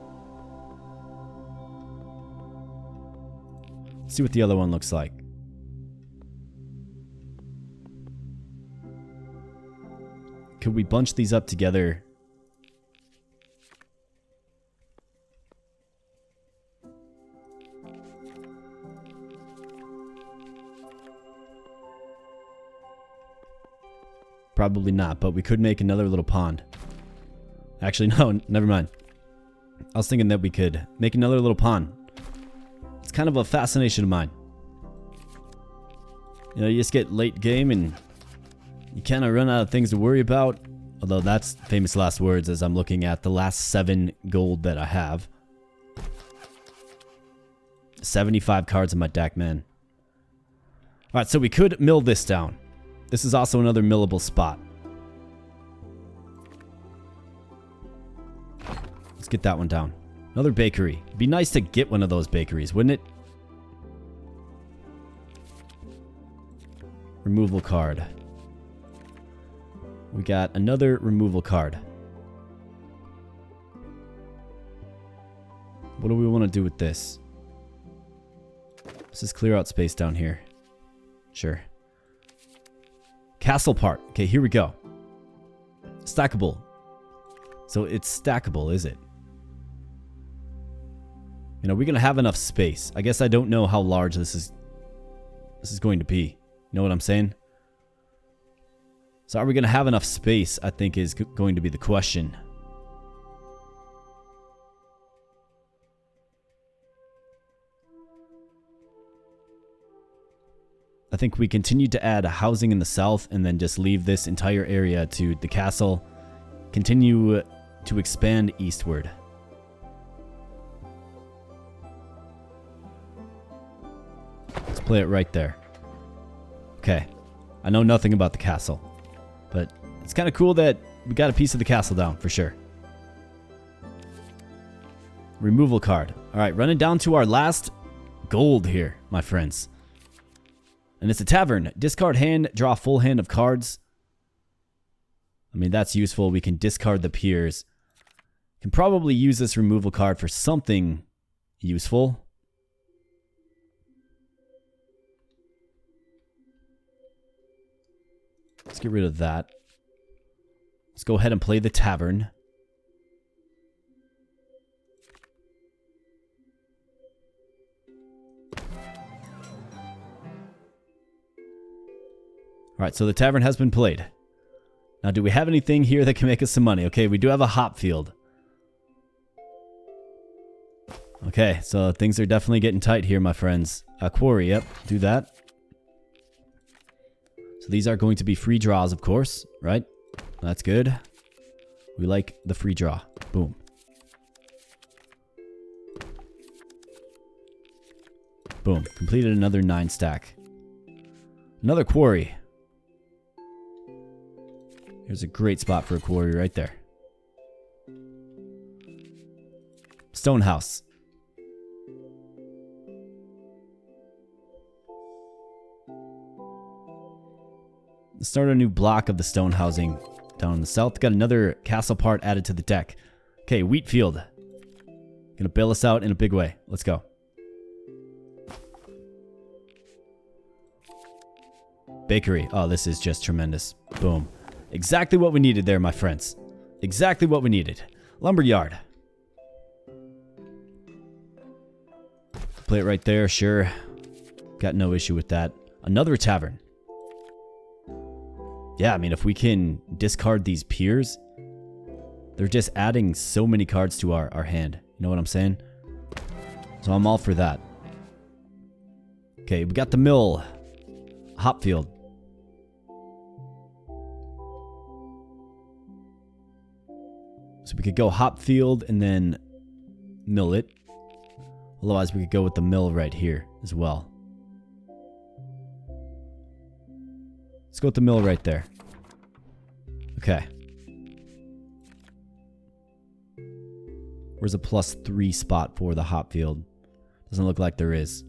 Let's see what the other one looks like. Could we bunch these up together? Probably not, but we could make another little pond. Actually, no, never mind. I was thinking that we could make another little pond. It's kind of a fascination of mine. You know, you just get late game and you kind of run out of things to worry about. Although that's famous last words as I'm looking at the last 7 gold that I have. 75 cards in my deck, man. Alright, so we could mill this down. This is also another millable spot. Let's get that one down. Another bakery. It'd be nice to get one of those bakeries, wouldn't it? Removal card. We got another removal card. What do we want to do with this? Let's just clear out space down here. Sure. Castle part. Okay, here we go. Stackable. So it's stackable, is it? You know, we're going to have enough space. I guess I don't know how large this is going to be. You know what I'm saying? So are we going to have enough space, I think is going to be the question. I think we continue to add housing in the south and then just leave this entire area to the castle continue to expand eastward. Let's play it right there. Okay. I know nothing about the castle, but it's kind of cool that we got a piece of the castle down, for sure. Removal card. Alright, running down to our last gold here, my friends. And it's a tavern. Discard hand, draw full hand of cards. I mean, that's useful. We can discard the peers. Can probably use this removal card for something useful. Let's get rid of that. Let's go ahead and play the tavern. Alright, so the tavern has been played. Now, do we have anything here that can make us some money? Okay, we do have a hop field. Okay, so things are definitely getting tight here, my friends. A quarry, yep, do that. So these are going to be free draws, of course, right? That's good. We like the free draw. Boom. Boom. Completed another 9 stack. Another quarry. Here's a great spot for a quarry right there. Stone house. Let's start a new block of the stone housing down in the south. Got another castle part added to the deck. Okay, wheat field. Gonna bail us out in a big way. Let's go. Bakery. Oh, this is just tremendous. Boom. Exactly what we needed there, my friends. Exactly what we needed. Lumberyard. Play it right there, sure. Got no issue with that. Another tavern. Yeah, I mean, if we can discard these peers, they're just adding so many cards to our hand. You know what I'm saying? So I'm all for that. Okay, we got the mill. Hop field. So we could go hop field and then mill it. Otherwise, we could go with the mill right here as well. Let's go with the mill right there. Okay. Where's a +3 spot for the hop field? Doesn't look like there is.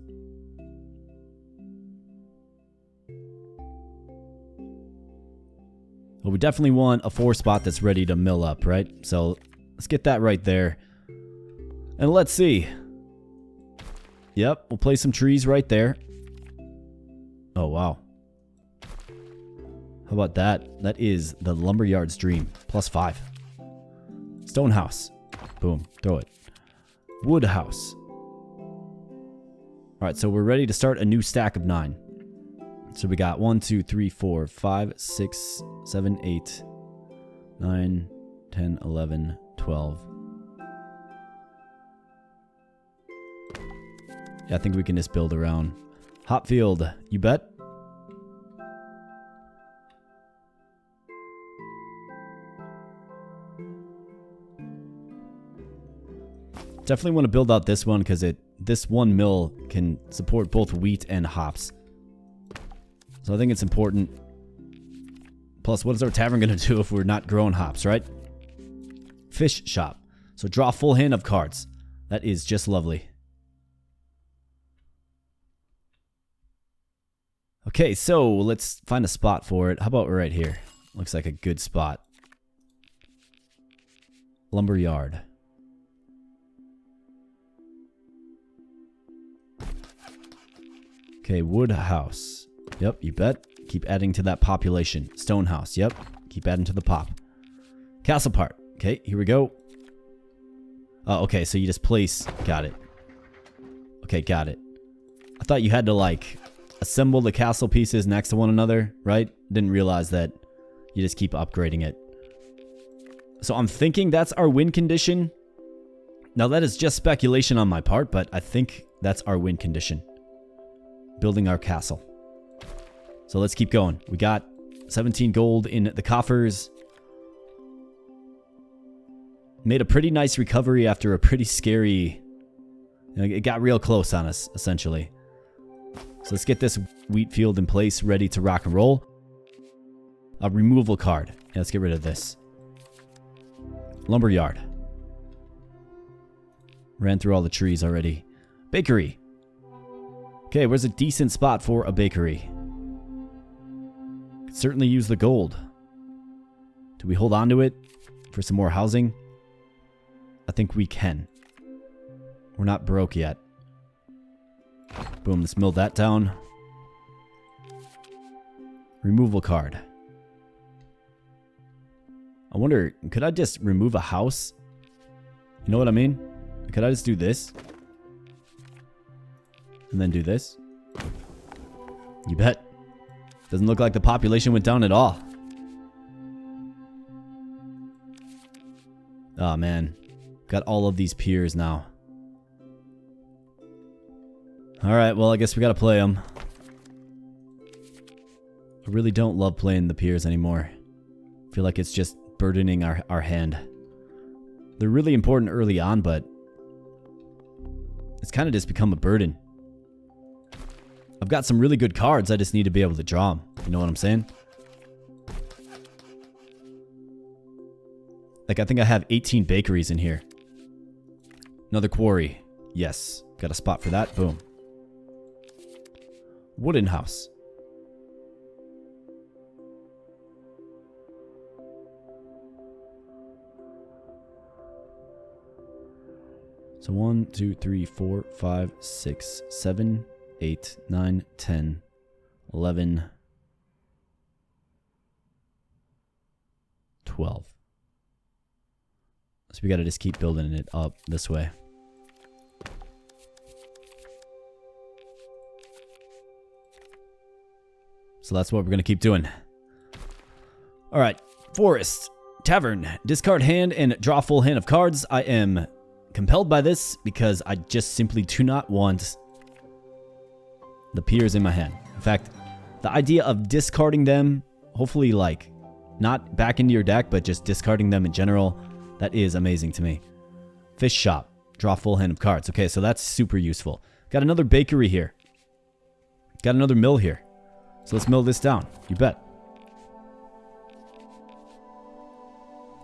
Well, we definitely want a 4 spot that's ready to mill up, right? So let's get that right there. And let's see. Yep, we'll place some trees right there. Oh, wow. How about that? That is the lumberyard's dream. +5. Stone house. Boom. Throw it. Wood house. Alright, so we're ready to start a new stack of 9. So we got 1, 2, 3, 4, 5, 6, 7, 8, 9, 10, 11, 12. Yeah, I think we can just build around. Hop field, you bet. Definitely want to build out this one because this one mill can support both wheat and hops. So I think it's important. Plus, what is our tavern going to do if we're not growing hops, right? Fish shop. So draw full hand of cards. That is just lovely. Okay, so let's find a spot for it. How about right here? Looks like a good spot. Lumberyard. Okay, wood house. Yep, you bet. Keep adding to that population. Stone house. Yep. Keep adding to the pop. Castle part. Okay, here we go. Oh, okay, so you just place... Got it. Okay, got it. I thought you had to, like, assemble the castle pieces next to one another, right? Didn't realize that you just keep upgrading it. So I'm thinking that's our win condition. Now, that is just speculation on my part, but I think that's our win condition. Building our castle. So let's keep going. We got 17 gold in the coffers. Made a pretty nice recovery after a pretty scary... It got real close on us, essentially. So let's get this wheat field in place, ready to rock and roll. A removal card. Yeah, let's get rid of this. Lumberyard. Ran through all the trees already. Bakery. Okay, where's a decent spot for a bakery? Could certainly use the gold. Do we hold on to it for some more housing? I think we can. We're not broke yet. Boom, let's mill that down. Removal card. I wonder, could I just remove a house? You know what I mean? Could I just do this? And then do this? You bet. Doesn't look like the population went down at all. Oh man. Got all of these piers now. Alright, well I guess we gotta play them. I really don't love playing the piers anymore. I feel like it's just burdening our hand. They're really important early on, but it's kind of just become a burden. I've got some really good cards, I just need to be able to draw them. You know what I'm saying? Like, I think I have 18 bakeries in here. Another quarry. Yes. Got a spot for that. Boom. Wooden house. So 1, 2, 3, 4, 5, 6, 7, 8, 9, 10, 11, 12. So we gotta just keep building it up this way. So that's what we're gonna keep doing. Alright, forest, tavern, discard hand and draw full hand of cards. I am compelled by this because I just simply do not want the piers in my hand. In fact, the idea of discarding them, hopefully like not back into your deck, but just discarding them in general, that is amazing to me. Fish shop, draw full hand of cards. Okay, so that's super useful. Got another bakery here. Got another mill here. So let's mill this down. You bet.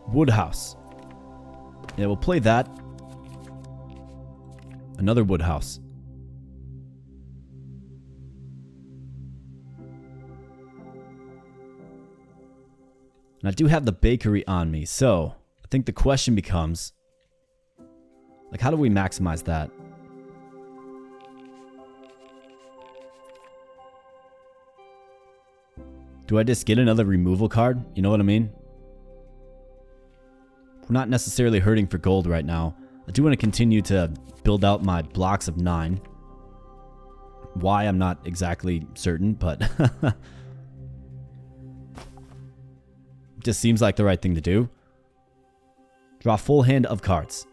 Wood house. Yeah, we'll play that. Another wood house. And I do have the bakery on me, so I think the question becomes, like, how do we maximize that? Do I just get another removal card? You know what I mean? We're not necessarily hurting for gold right now. I do want to continue to build out my blocks of 9. Why, I'm not exactly certain, but just seems like the right thing to do. Draw full hand of cards.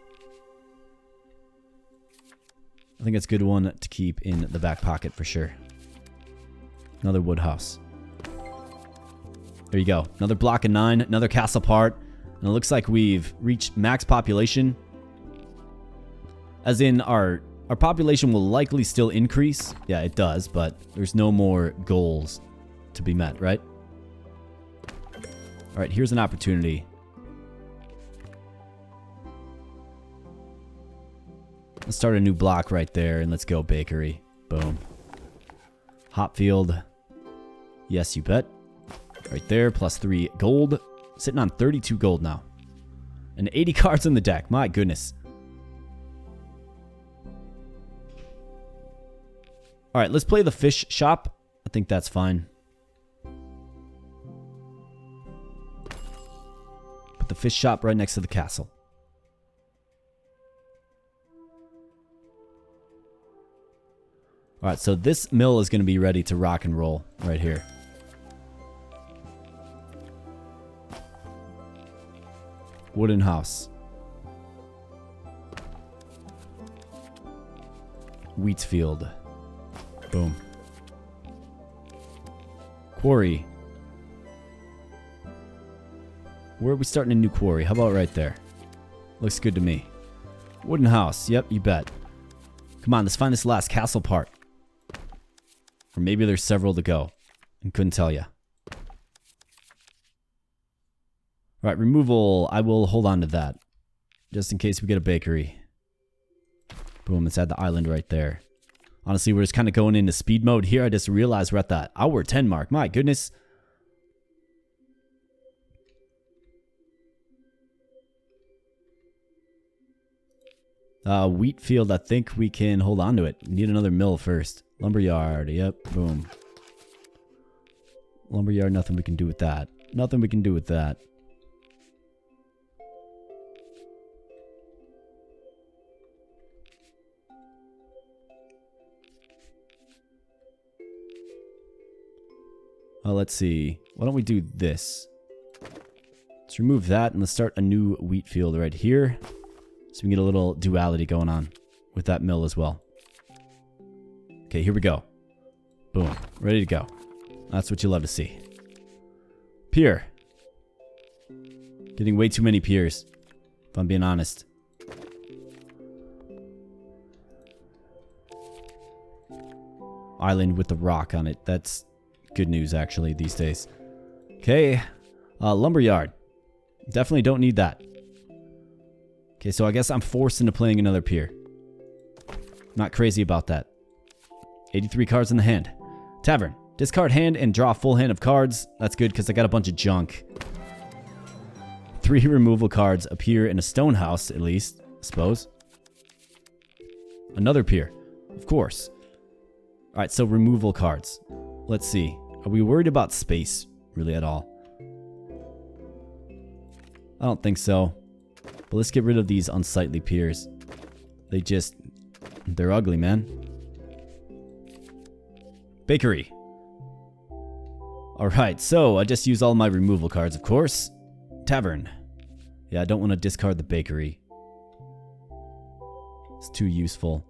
I think it's a good one to keep in the back pocket for sure. Another wood house. There you go. Another block of 9. Another castle part. And it looks like we've reached max population. As in, our population will likely still increase. Yeah, it does, but there's no more goals to be met, right? Alright, here's an opportunity. Let's start a new block right there, and let's go bakery. Boom. Hopfield. Yes, you bet. Right there, plus 3 gold. Sitting on 32 gold now. And 80 cards in the deck. My goodness. Alright, let's play the fish shop. I think that's fine. Put the fish shop right next to the castle. Alright, so this mill is going to be ready to rock and roll right here. Wooden house. Wheat field. Boom. Quarry. Where are we starting a new quarry? How about right there? Looks good to me. Wooden house. Yep, you bet. Come on, let's find this last castle part. Or maybe there's several to go. And couldn't tell you. Alright, removal. I will hold on to that. Just in case we get a bakery. Boom, it's at the island right there. Honestly, we're just kind of going into speed mode here. I just realized we're at that hour 10 mark. My goodness. Wheat field, I think we can hold on to it. We need another mill first. Lumberyard, yep, boom. Lumberyard, nothing we can do with that. Nothing we can do with that. Let's see. Why don't we do this? Let's remove that and let's start a new wheat field right here. So we can get a little duality going on with that mill as well. Okay, here we go. Boom. Ready to go. That's what you love to see. Pier. Getting way too many piers, if I'm being honest. Island with the rock on it. That's good news, actually, these days. Okay. Lumberyard. Definitely don't need that. Okay, so I guess I'm forced into playing another pier. Not crazy about that. 83 cards in the hand. Tavern. Discard hand and draw a full hand of cards. That's good because I got a bunch of junk. 3 removal cards appear in a stone house, at least, I suppose. Another pier. Of course. Alright, so removal cards. Let's see. Are we worried about space, really, at all? I don't think so. But let's get rid of these unsightly piers. They're ugly, man. Bakery. Alright, so I just used all my removal cards, of course. Tavern. Yeah, I don't want to discard the bakery. It's too useful.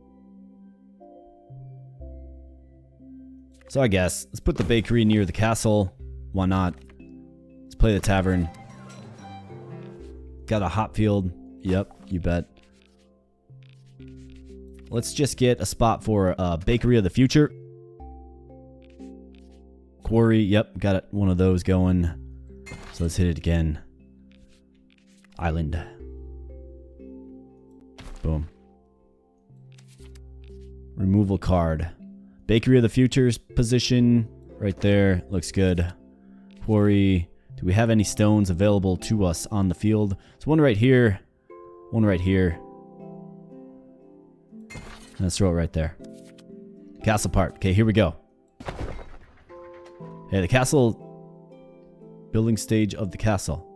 So I guess, let's put the bakery near the castle. Why not? Let's play the tavern. Got a hop field. Yep, you bet. Let's just get a spot for Bakery of the Future. Quarry, yep, got one of those going. So let's hit it again. Island. Boom. Removal card. Bakery of the Future's position right there. Looks good. Quarry. Do we have any stones available to us on the field? There's one right here. One right here. Let's throw it right there. Castle part. Okay, here we go. Hey, the castle. Building stage of the castle.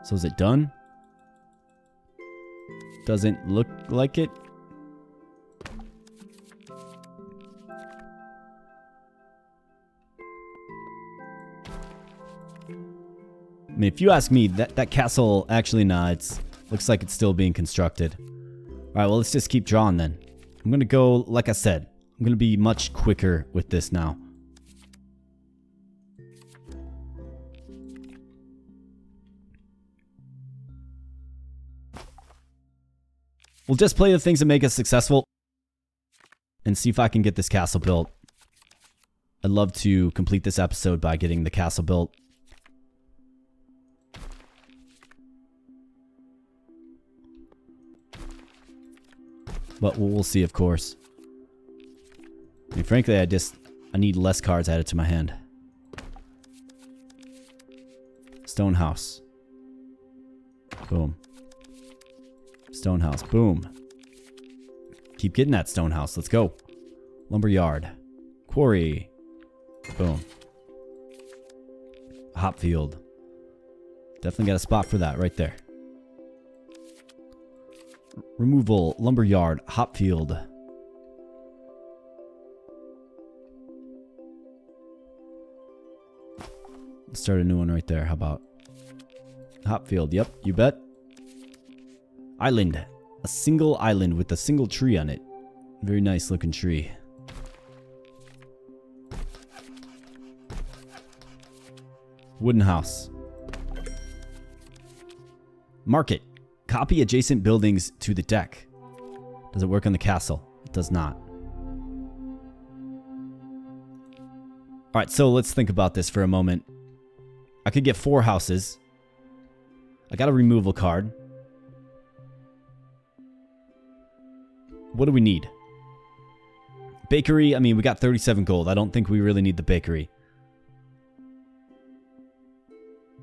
So is it done? Doesn't look like it. I mean, if you ask me, that castle, actually, nah, looks like it's still being constructed. Alright, well, let's just keep drawing then. I'm going to go, like I said, I'm going to be much quicker with this now. We'll just play the things that make us successful and see if I can get this castle built. I'd love to complete this episode by getting the castle built. But we'll see, of course. I mean, frankly, I need less cards added to my hand. Stone house. Boom. Stone house. Boom. Keep getting that stone house. Let's go. Lumberyard. Quarry. Boom. Hop field. Definitely got a spot for that right there. Removal. Lumberyard. Hop field. Let's start a new one right there. How about hop field? Yep, you bet. Island. A single island with a single tree on it. Very nice looking tree. Wooden house. Market. Copy adjacent buildings to the deck. Does it work on the castle? It does not. Alright, so let's think about this for a moment. I could get 4 houses. I got a removal card. What do we need? Bakery, I mean, we got 37 gold. I don't think we really need the bakery.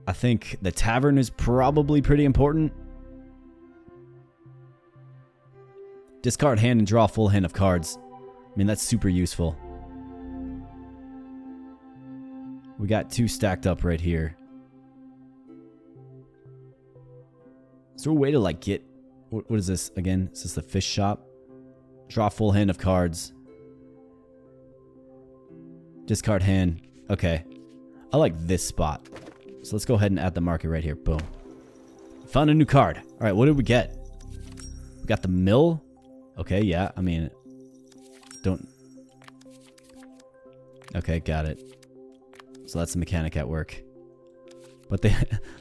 I think the tavern is probably pretty important. Discard hand and draw a full hand of cards. I mean, that's super useful. We got 2 stacked up right here. Is there a way to like get... What is this again? Is this the fish shop? Draw a full hand of cards. Discard hand. Okay. I like this spot. So let's go ahead and add the market right here. Boom. Found a new card. Alright, what did we get? We got the mill. Okay, yeah. I mean... Don't... Okay, got it. So that's the mechanic at work. But they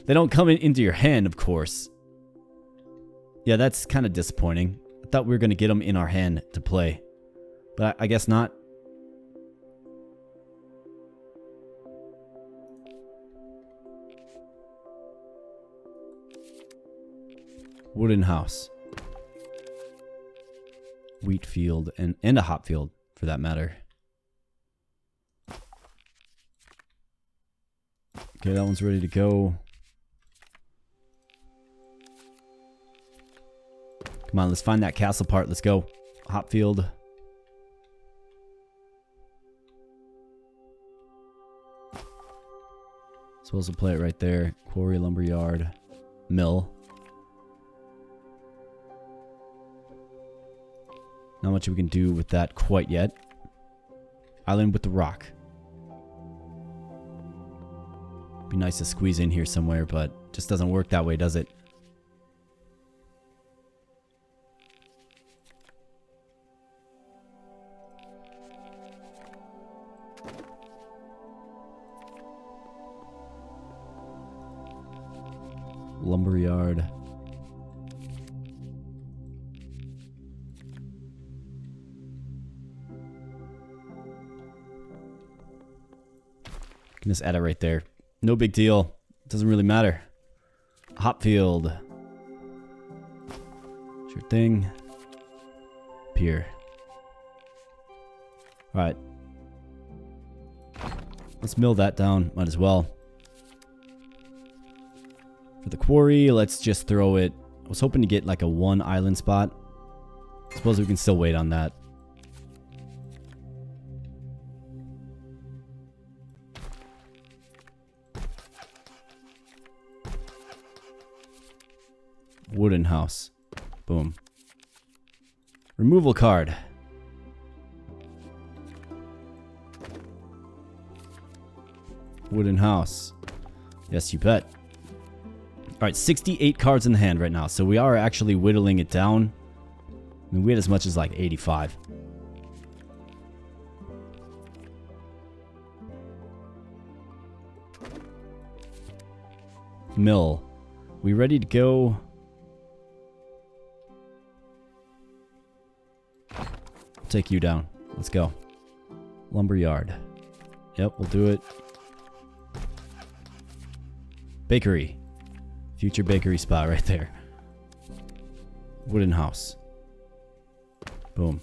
don't come into your hand, of course. Yeah, that's kind of disappointing. I thought we were going to get them in our hand to play. But I guess not. Wooden house. Wheat field and a hop field, for that matter. Okay, that one's ready to go. Come on, let's find that castle part. Let's go. Hop field. Supposed to play it right there. Quarry, lumberyard, mill. Not much we can do with that quite yet. Island with the rock. Be nice to squeeze in here somewhere, but just doesn't work that way, does it? Lumberyard. Can just add it right there. No big deal. Doesn't really matter. Hop field. Sure thing. Pier. Alright. Let's mill that down. Might as well. For the quarry, let's just throw it. I was hoping to get like a 1 island spot. Suppose we can still wait on that. Wooden house. Boom. Removal card. Wooden house. Yes, you bet. Alright, 68 cards in the hand right now. So we are actually whittling it down. I mean, we had as much as like 85. Mill. We ready to go? Take you down. Let's go. Lumberyard. Yep, we'll do it. Bakery. Future bakery spot right there. Wooden house. Boom.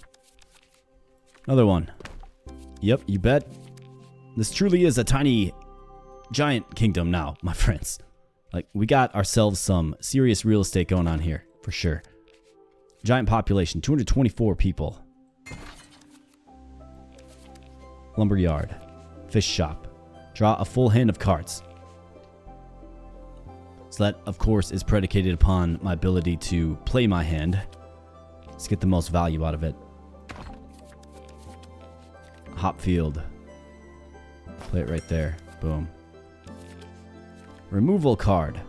Another one. Yep, you bet. This truly is a tiny, giant kingdom now, my friends. Like, we got ourselves some serious real estate going on here, for sure. Giant population, 224 people. Lumberyard. Fish shop. Draw a full hand of cards. So that, of course, is predicated upon my ability to play my hand. Let's get the most value out of it. Hop field. Play it right there. Boom. Removal card.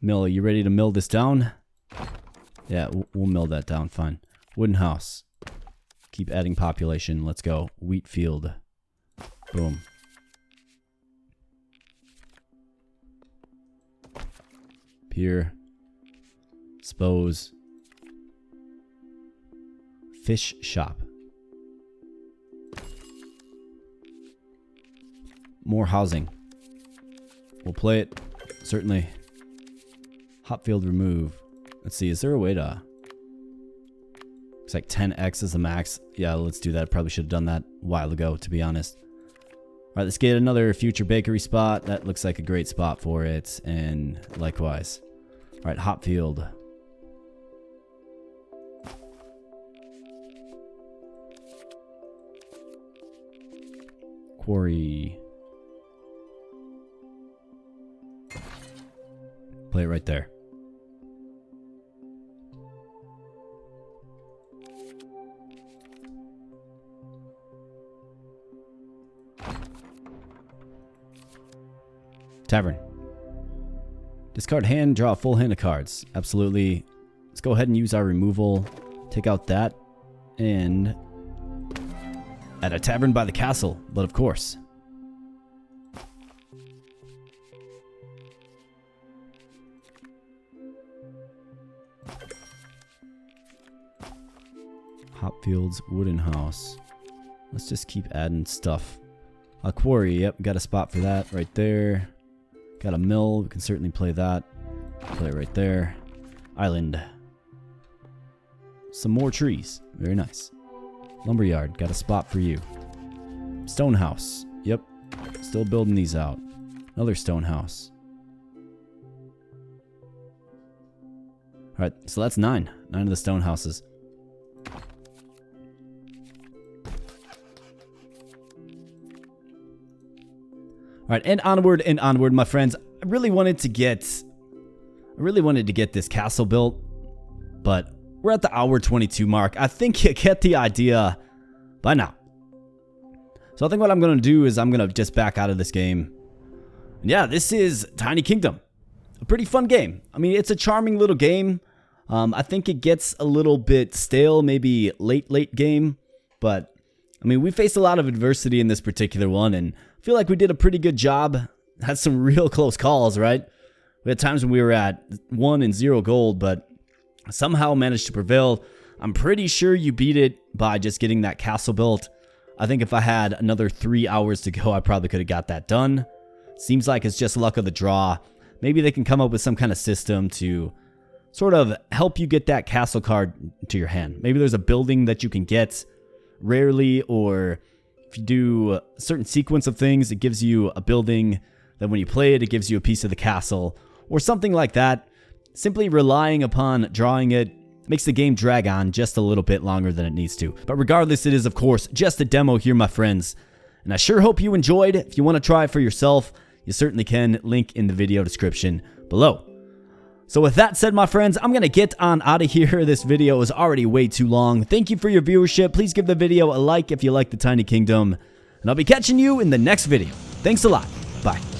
Mill, are you ready to mill this down? Yeah, we'll mill that down, fine. Wooden house. Keep adding population. Let's go. Wheat field. Boom. here. Suppose. Fish shop. More housing. We'll play it. Certainly. Hop field remove. Let's see. Is there a way to... Looks like 10x is the max. Yeah, let's do that. Probably should have done that a while ago, to be honest. Alright, let's get another future bakery spot. That looks like a great spot for it. And likewise. Alright, hop field. Quarry. Play it right there. Tavern. Discard hand, draw a full hand of cards. Absolutely. Let's go ahead and use our removal. Take out that. And at a tavern by the castle, but of course. Hopfields, wooden house. Let's just keep adding stuff. A quarry, yep, got a spot for that right there. Got a mill, we can certainly play that. Play it right there. Island. Some more trees, very nice. Lumberyard, got a spot for you. Stone house, yep, still building these out. Another stone house. Alright, so that's 9 of the stone houses. Alright, and onward, my friends. I really wanted to get this castle built, but we're at the hour 22 mark. I think you get the idea by now. So I think what I'm going to do is I'm going to just back out of this game. And yeah, this is Tiny Kingdom. A pretty fun game. I mean, it's a charming little game. I think it gets a little bit stale, maybe late game, but I mean, we faced a lot of adversity in this particular one, and I feel like we did a pretty good job. Had some real close calls, right? We had times when we were at 1 and 0 gold, but somehow managed to prevail. I'm pretty sure you beat it by just getting that castle built. I think if I had another 3 hours to go, I probably could have got that done. Seems like it's just luck of the draw. Maybe they can come up with some kind of system to sort of help you get that castle card to your hand. Maybe there's a building that you can get rarely, or if you do a certain sequence of things, it gives you a building that when you play it, it gives you a piece of the castle, or something like that. Simply relying upon drawing it makes the game drag on just a little bit longer than it needs to. But regardless, it is of course just a demo here, my friends, and I sure hope you enjoyed. If you want to try it for yourself, you certainly can. Link in the video description below. So with that said, my friends, I'm going to get on out of here. This video is already way too long. Thank you for your viewership. Please give the video a like if you like the Tiny Kingdom. And I'll be catching you in the next video. Thanks a lot. Bye.